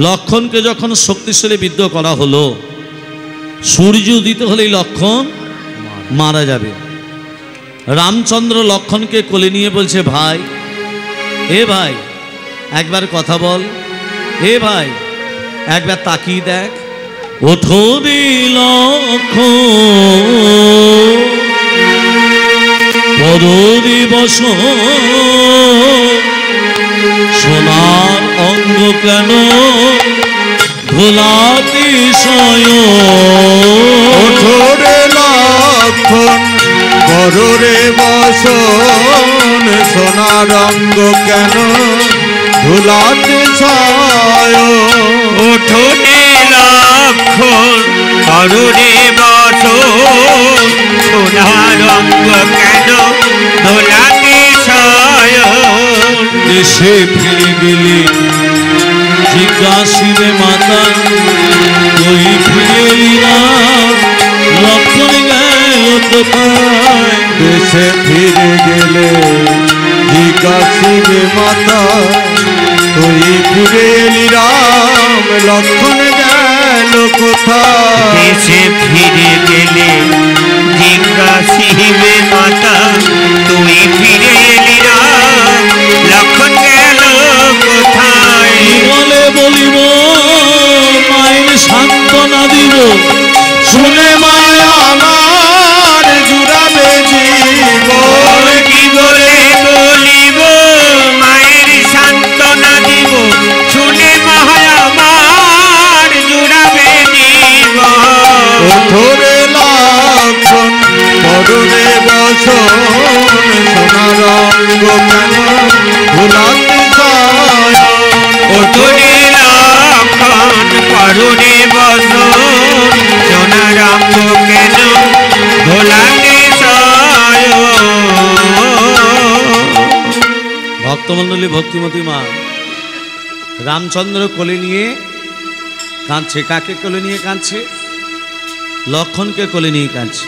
লক্ষণকে যখন শক্তিশালী বিদ্ধ করা হলো, সূর্য উদিত হলেই লক্ষণ মারা যাবে। রামচন্দ্র লক্ষণকে কোলে নিয়ে বলছে, ভাই, এ ভাই একবার কথা বল, এ ভাই একবার তাকিয়ে দেখ। ওঠো রে লক্ষণ, পদরি বস, সোনার অঙ্গ কেন ধুলাতে শয়, ওঠোরে লক্ষণ, বড়রে বসন, সোনা রঙ্গ কেন ধুলাতে ছায়, ওঠোনে লক্ষণ, করুণে বসন, সোনা রঙ্গ কেন দোলাতে শয়ন, দেশে ফিরে গেলে জিজ্ঞাসিবে মাতা, তুই ফিরে এলি না, লক্ষণ গেল কোথায়, দেশে ফিরে গেলে জিজ্ঞাসিবে মাতা, তুই ফিরে এলি রাম, লক্ষণ গেল কোথায়, দেশে ফিরে গেলে জিজ্ঞাসিবে মাতা, তুই ফিরে এলি রাম, লক্ষণ গেল কোথায়, কি বলে বলিব, মায়ের সান্ত্বনা দিব, শুনে মায়া আমার জুড়াবে জীবন, কি বলে বলিব, মায়ের সান্ত্বনা দিব, শুনে মায়া আমার জুড়াবে জীবন, ওঠোরে লক্ষণ, বড়রে বসন, সোনা রঙ্গ কেন ভুলাতে ছায়, ওঠোরে লক্ষণ, করুণে বসন, সোনা রঙ্গ কেন ভোলাতে শয়ন। ভক্তমণ্ডলী, ভক্তিমতী মা রামচন্দ্র কোলে নিয়ে কাঁদছে। কাকে কোলে নিয়ে কাঁদছে? লক্ষণকে কোলে নিয়ে কাঁদছে।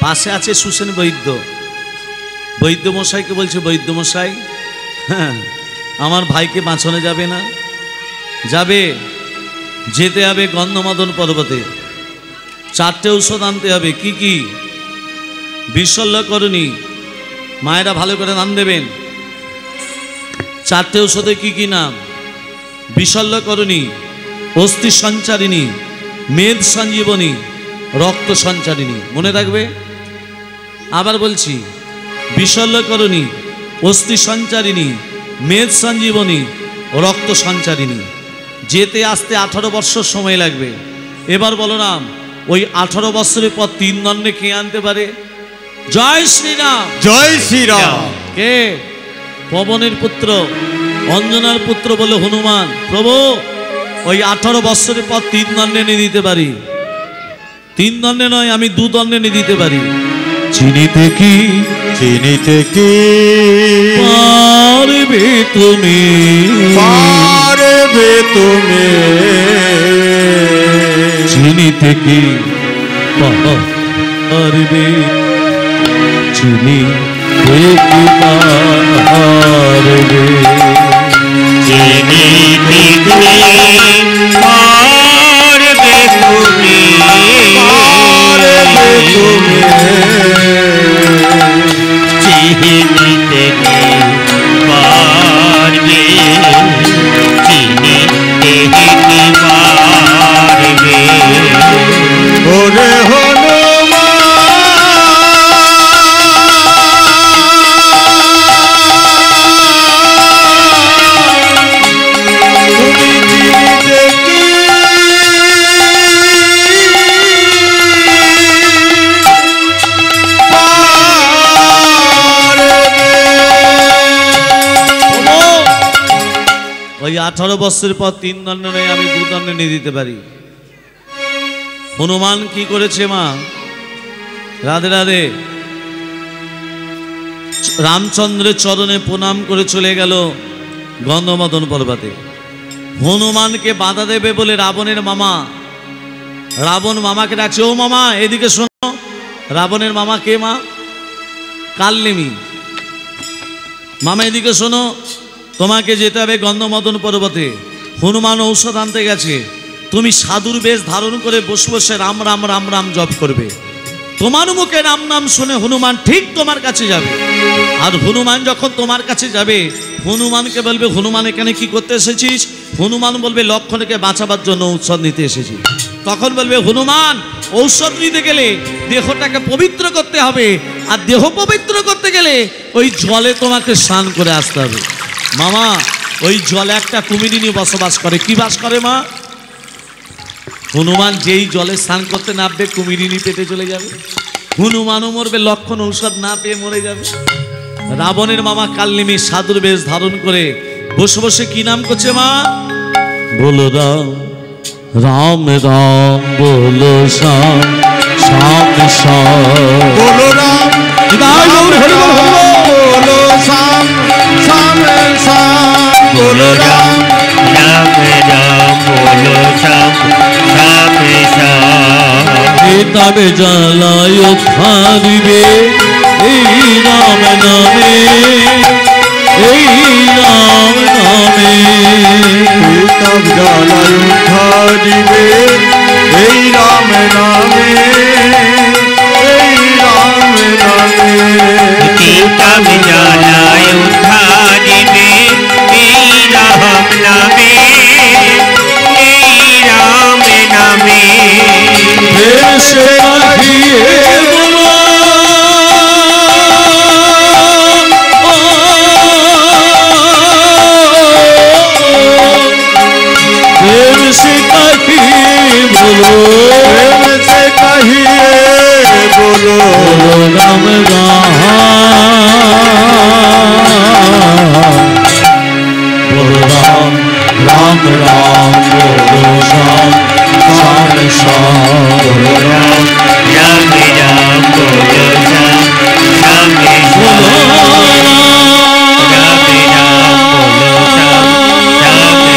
পাশে আছে সুসেন বৈদ্য। বৈদ্যমশাইকে বলছে, বৈদ্যমশাই, হ্যাঁ, আমার ভাইকে বাঁচানো যাবে না? যাবে, যেতে হবে গন্ধমাদন পর্বতে, 4টে ঔষধ আনতে হবে। কি কি? বিশল্যকরণী, মায়েরা ভালো করে নাম দেবেন। 4টে ঔষধে কি কি নাম? বিশল্যকরণী, অস্থি সঞ্চারিণী, মেদ সঞ্জীবনী, রক্ত সঞ্চারিণী। মনে রাখবে। আবার বলছি, বিশল্যকরণী, অস্থি সঞ্চারিণী, মেদ সঞ্জীবনী, রক্ত সঞ্চারিণী। যেতে আসতে 18 বৎসর সময় লাগবে। এবার বলো নাম, ওই 18 বৎসরের পর 3 দণ্ডে কে আনতে পারে? জয় শ্রীরাম। জয় শ্রীরাম। কে? পবনের পুত্র, অঞ্জনার পুত্র বলে হনুমান। প্রভু, ওই 18 বৎসরের পর 3 দণ্ডে নিয়ে দিতে পারি। 3 দণ্ডে নয়, আমি 2 দণ্ডে নিয়ে দিতে পারি। চিনিতে কি, চিনিতে কি পারবে তুমি, পারবে তুমি, চিনিতে কি পারবে, চিনিতে কি পারবে, চিনিতে কি পারবে তুমি, ওই 18 বছরের পর 3 দণ্ড নেই, আমি 2 দণ্ড নিয়ে দিতে পারি। হনুমান কি করেছে মা? রাধে রাধে, রামচন্দ্রের চরণে প্রণাম করে চলে গেল গন্ধমদন পর্বতে। হনুমানকে বাধা দেবে বলে রাবণের মামা, রাবণ মামাকে ডাকছে, ও মামা এদিকে শোনো। রাবণের মামা কে মা? কালনেমি। মামা এদিকে শোনো, তোমাকে যেতে হবে গন্ধমদন পর্বতে। হনুমান ঔষধ আনতে গেছে, তুমি সাধুর বেশ ধারণ করে বসে বসে রাম রাম রাম রাম জপ করবে। তোমার মুখে রাম নাম শুনে হনুমান ঠিক তোমার কাছে যাবে। আর হনুমান যখন তোমার কাছে যাবে, হনুমানকে বলবে, হনুমান এখানে কি করতে এসেছিস? হনুমান বলবে, লক্ষণকে বাঁচাবার জন্য ঔষধ নিতে এসেছি। তখন বলবে, হনুমান ঔষধ নিতে গেলে দেহটাকে পবিত্র করতে হবে, আর দেহ পবিত্র করতে গেলে ওই জলে তোমাকে স্নান করে আসতে হবে। মামা ওই জলে একটা কুমিরিনী বসবাস করে। কি বাস করে মা? হনুমান যেই জলে স্নান করতে নামবে, কুমিরিনী পেটে চলে যাবে, হনুমানও মরবে, লক্ষণ ঔষধ না পেয়ে মরে যাবে। রাবণের মামা কালনেমি সাধুর বেশ ধারণ করে বসে বসে কি নাম করছে মা? বলো রাম রাম রাম, বলো শ্যাম শ্যাম শ্যাম, বলো রাম রাম রাম, বলো শ্যাম শ্যাম শ্যাম, বলো রাম রাম রাম, বলো শ্যাম শ্যাম শ্যাম। তবে জ্বালায় থাকবে এই রাম নামে, এই রাম নামে। তব জ্বালায় দিবে এই রাম নামে, এই রাম নামে। তব জ্বালায় দিবে এই রাম নামে, এই রাম নামে। ফের সে কাহিয়ে বলো, ফের সে কাহিয়ে বলো, প্রেম से कहिए बोलो রাম রাম, বলো রাম রাম রাম, বলো শ্যাম শ্যাম শ্যাম, বলো রাম রাম রাম, বলো শ্যাম শ্যাম শ্যাম। রাম রাম, বলো শ্যাম শ্যাম শ্যাম।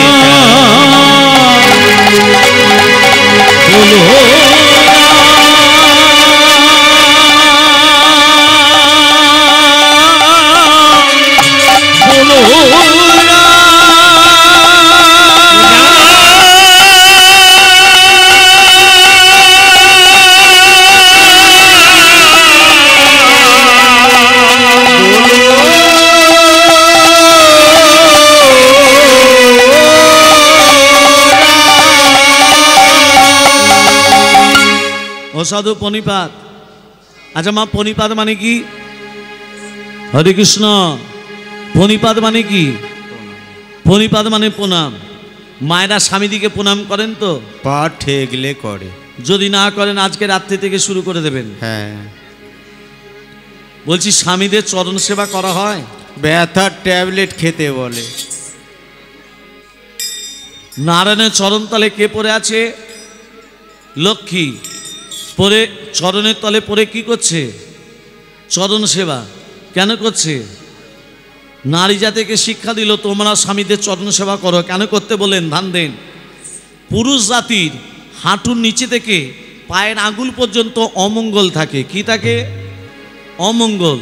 অসাধু পণিপাত। আচ্ছা মা, পণিপাত মানে কি? হরে কৃষ্ণ। পণিপাত মানে কি? পণিপাত মানে প্রণাম। মায়েরা স্বামীদিকে প্রণাম করেন তো? পা ঠেকলে করে। যদি না করেন আজকে রাত্রি থেকে শুরু করে দেবেন। হ্যাঁ, বলছি স্বামীদের চরণ সেবা করা হয়? ব্যথার ট্যাবলেট খেতে বলে। নারায়ণের চরণ তলে কে পড়ে আছে? লক্ষ্মী। পরে চরণের তলে পড়ে কি করছে? চরণ সেবা। কেন করছে? নারী জাতিকে শিক্ষা দিল, তোমরা স্বামীদের চরণ সেবা করো। কেন করতে বলেন? ধান দেন। পুরুষ জাতির হাঁটুর নিচে থেকে পায়ের আঙুল পর্যন্ত অমঙ্গল থাকে। কি থাকে? অমঙ্গল।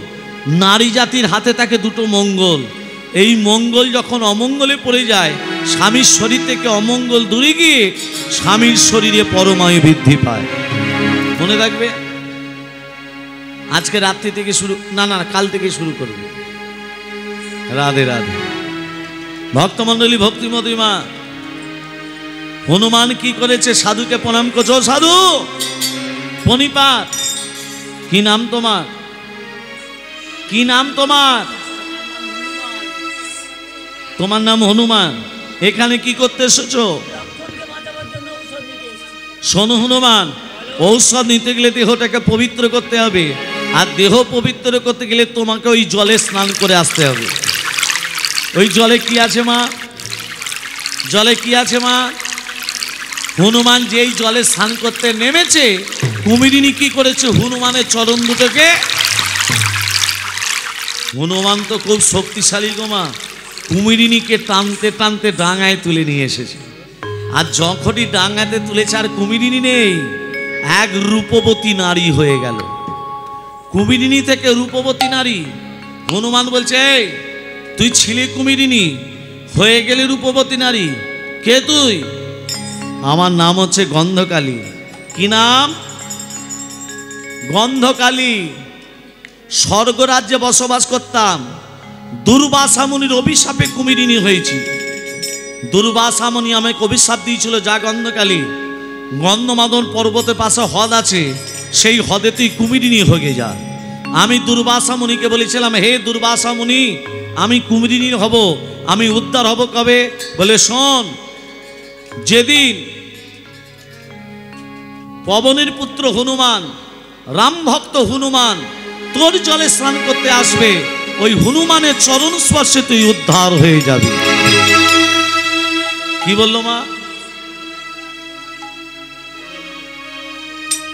নারী জাতির হাতে থাকে দুটো মঙ্গল। এই মঙ্গল যখন অমঙ্গলে পড়ে যায়, স্বামীর শরীর থেকে অমঙ্গল দূরে গিয়ে স্বামীর শরীরে পরমায়ু বৃদ্ধি পায়। মনে রাখবে। আজকে রাত্রি থেকে শুরু, না না কাল থেকে শুরু করবে। রাধে রাধে। ভক্তমণ্ডলী, ভক্তিমতী মা, হনুমান কি করেছে? সাধুকে প্রণাম করছো। সাধু পণিপাত। কি নাম তোমার? কি নাম তোমার? তোমার নাম হনুমান। এখানে কি করতে এসেছো? শোনো হনুমান, ঔষধ নিতে গেলে দেহটাকে পবিত্র করতে হবে, আর দেহ পবিত্র করতে গেলে তোমাকে ওই জলে স্নান করে আসতে হবে। ওই জলে কি আছে মা? জলে কি আছে মা? হনুমান যেই জলে স্নান করতে নেমেছে, কুমিরিনী কি করেছে? হনুমানের চরণ দুটোকে, হনুমান তো খুব শক্তিশালী গো মা, কুমিরিনীকে টানতে টানতে ডাঙায় তুলে নিয়ে এসেছে। আর যখনই ডাঙাতে তুলেছে আর কুমিরিনী নেই, এক রূপবতী নারী হয়ে গেল। কুমিরিনী থেকে রূপবতী নারী। হনুমান বলছে, এই তুই ছিলি কুমিরিনী, হয়ে গেলে রূপবতী নারী। কে তুই? আমার নাম হচ্ছে গন্ধকালী। কি নাম? গন্ধকালী। স্বর্গরাজ্যে বসবাস করতাম, দুর্বাসা মুনির অভিশাপে কুমিরিনী হয়েছি। দুর্বাসা মুনি আমাকে অভিশাপ দিয়েছিল, যা গন্ধকালী, গন্ধমাদন পর্বতের পাশে হ্রদ আছে, সেই হ্রদে তুই কুমিরিনী হয়ে যা। আমি দুর্বাসা মুনিকে বলেছিলাম, হে দুর্বাসা মুনি, আমি কুমিরিনী হব, আমি উদ্ধার হব কবে? বলে, শোন, যেদিন পবনের পুত্র হনুমান, রাম ভক্ত হনুমান তোর জলে স্নান করতে আসবে, ওই হনুমানের চরণ স্পর্শে তুই উদ্ধার হয়ে যাবি। কি বললো মা?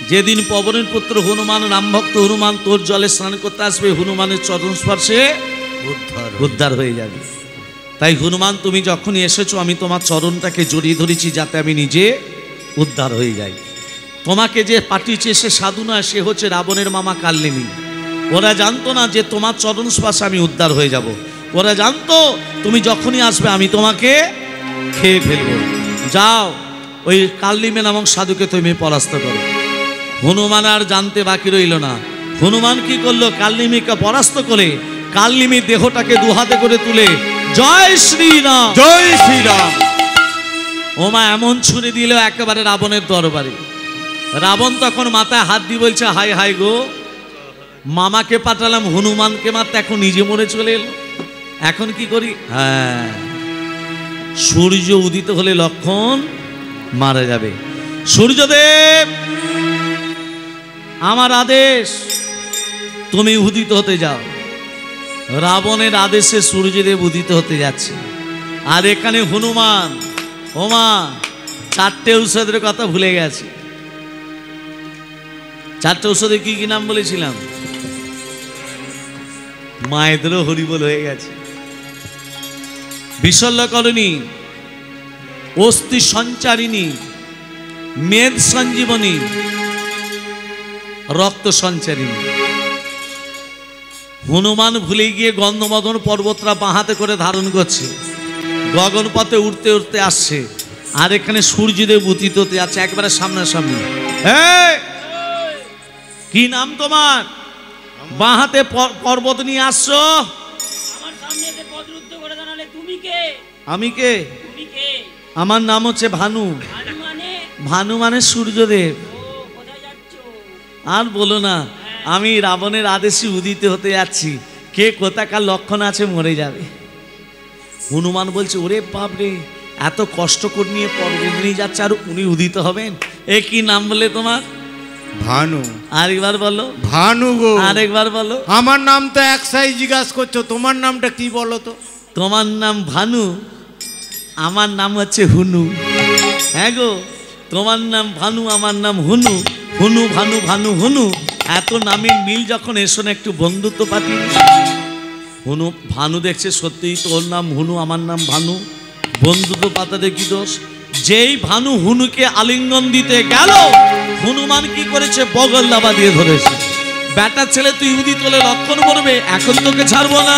যেদিন পবনের পুত্র হনুমান, রাম ভক্ত হনুমান তোর জলে স্নান করতে আসবে, হনুমানের চরণ স্পর্শে উদ্ধার হয়ে যাবে। তাই হনুমান, তুমি যখনই এসেছো, আমি তোমার চরণটাকে জড়িয়ে ধরেছি যাতে আমি নিজে উদ্ধার হয়ে যাই। তোমাকে যে পাঠিয়েছে সে সাধু নয়, সে হচ্ছে রাবণের মামা কাল্লিনী। ওরা জানতো না যে তোমার চরণ স্পর্শে আমি উদ্ধার হয়ে যাব। ওরা জানতো তুমি যখনই আসবে আমি তোমাকে খেয়ে ফেলবো। যাও, ওই কাল্লিমে নামক সাধুকে তুমি পরাস্ত করো। হনুমান আর জানতে বাকি রইল না। হনুমান কি করলো? কাল্লিমীকে পরাস্ত করে কাল্লিমীর দেহটাকে দুহাতে করে তুলে, জয় শ্রীরাম, জয় শ্রীরাম। ওমা এমন ছুঁড়ে দিল একেবারে রাবণের দরবারে। রাবণ তখন মাথায় হাত দিয়ে বলছে, হাই হাই গো, মামাকে পাঠালাম হনুমানকে মারতে, এখন নিজে মরে চলে এলো, এখন কি করি? হ্যাঁ, সূর্য উদিত হলে লক্ষণ মারা যাবে। সূর্যদেব, আমার আদেশ, তুমি উদিত হতে যাও। রাবণের আদেশে সূর্যদেব উদিত হতে যাচ্ছে। আর এখানে হনুমান, ওমা, 4টে ঔষধের কথা ভুলে গেছে। 4টে ঔষধে কি কি নাম বলেছিলাম? মায়েদেরও হরিবল হয়ে গেছে। বিশল্যকরণী, অস্থি সঞ্চারিণী, মেদ সঞ্জীবনী, রক্ত সঞ্চারিণী। হনুমান ভুলে গিয়ে গন্ধমদন পর্বতরা বাঁহাতে করে ধারণ করছে, গগনপথে উঠতে উঠতে আসছে। আর এখানে সূর্যদেব উদিত হতে যাচ্ছে একবারে সামনাসামনি। কি নাম তোমার? বাঁহাতে পর্বত নিয়ে আসছো। আমার সামনে এসে পদরুদ্ধ করে দাঁড়ালে তুমি কে? আমি কে? তুমি কে? আমার নাম হচ্ছে ভানু। ভানু মানে? ভানু মানে সূর্যদেব। ও, কোথায় যাচ্ছো? আর বলো না, আমি রাবণের আদেশে উদিত হতে যাচ্ছি, কে কোথাকার লক্ষণ আছে মরে যাবে। হনুমান বলছে, ওরে বাপ রে, এত কষ্ট করে নিয়ে পর্বত নিয়ে যাচ্ছে আর উনি উদিত হবেন? এ কি নাম বলে তোমার? ভানু। আরেকবার বলো। ভানু গো। আরেকবার বলো। আমার নাম তো একসাই জিজ্ঞাসা করছো, তোমার নামটা কি বলো তো? তোমার নাম ভানু, আমার নাম হচ্ছে হুনু। হ্যাঁ গো, তোমার নাম ভানু, আমার নাম হুনু। হুনু ভানু, ভানু হুনু, এত নামের মিল যখন, এসো না একটু বন্ধুত্ব পাতি। হুনু ভানু দেখছে সত্যিই তো ওর নাম হুনু, আমার নাম ভানু, বন্ধুত্ব পাতাতে কি দোষ? যেই ভানু হুনুকে আলিঙ্গন দিতে গেল, হনুমান কি করেছে? বগল দাবা দিয়ে ধরেছে। বেটার ছেলে তুই উদিত হলে লক্ষণ করবে, এখন তোকে ছাড়বো না।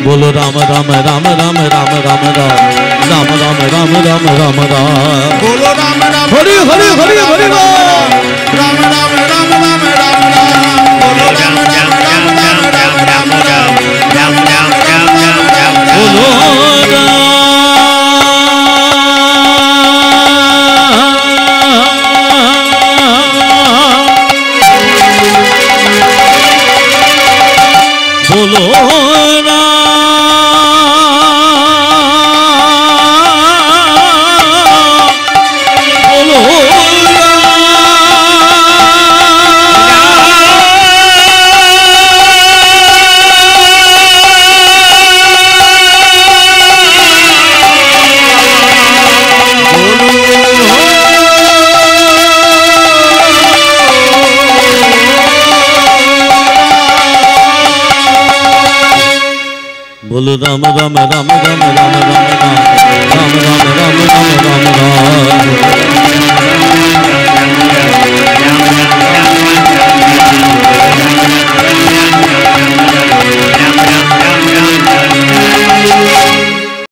বলো রাম রাম রাম রাম রাম রাম রাম রাম রাম রাম রাম রাম রাম, বলো রাম রাম হরি হরি হরি হরি রাম। রাম রাম রাম রাম রাম রাম, বলো রাম রাম রাম রাম রাম রাম রাম, রাম রাম রাম রাম রাম বলো বলো বলো बोलो राम राम राम राम राम राम राम राम राम राम राम राम राम राम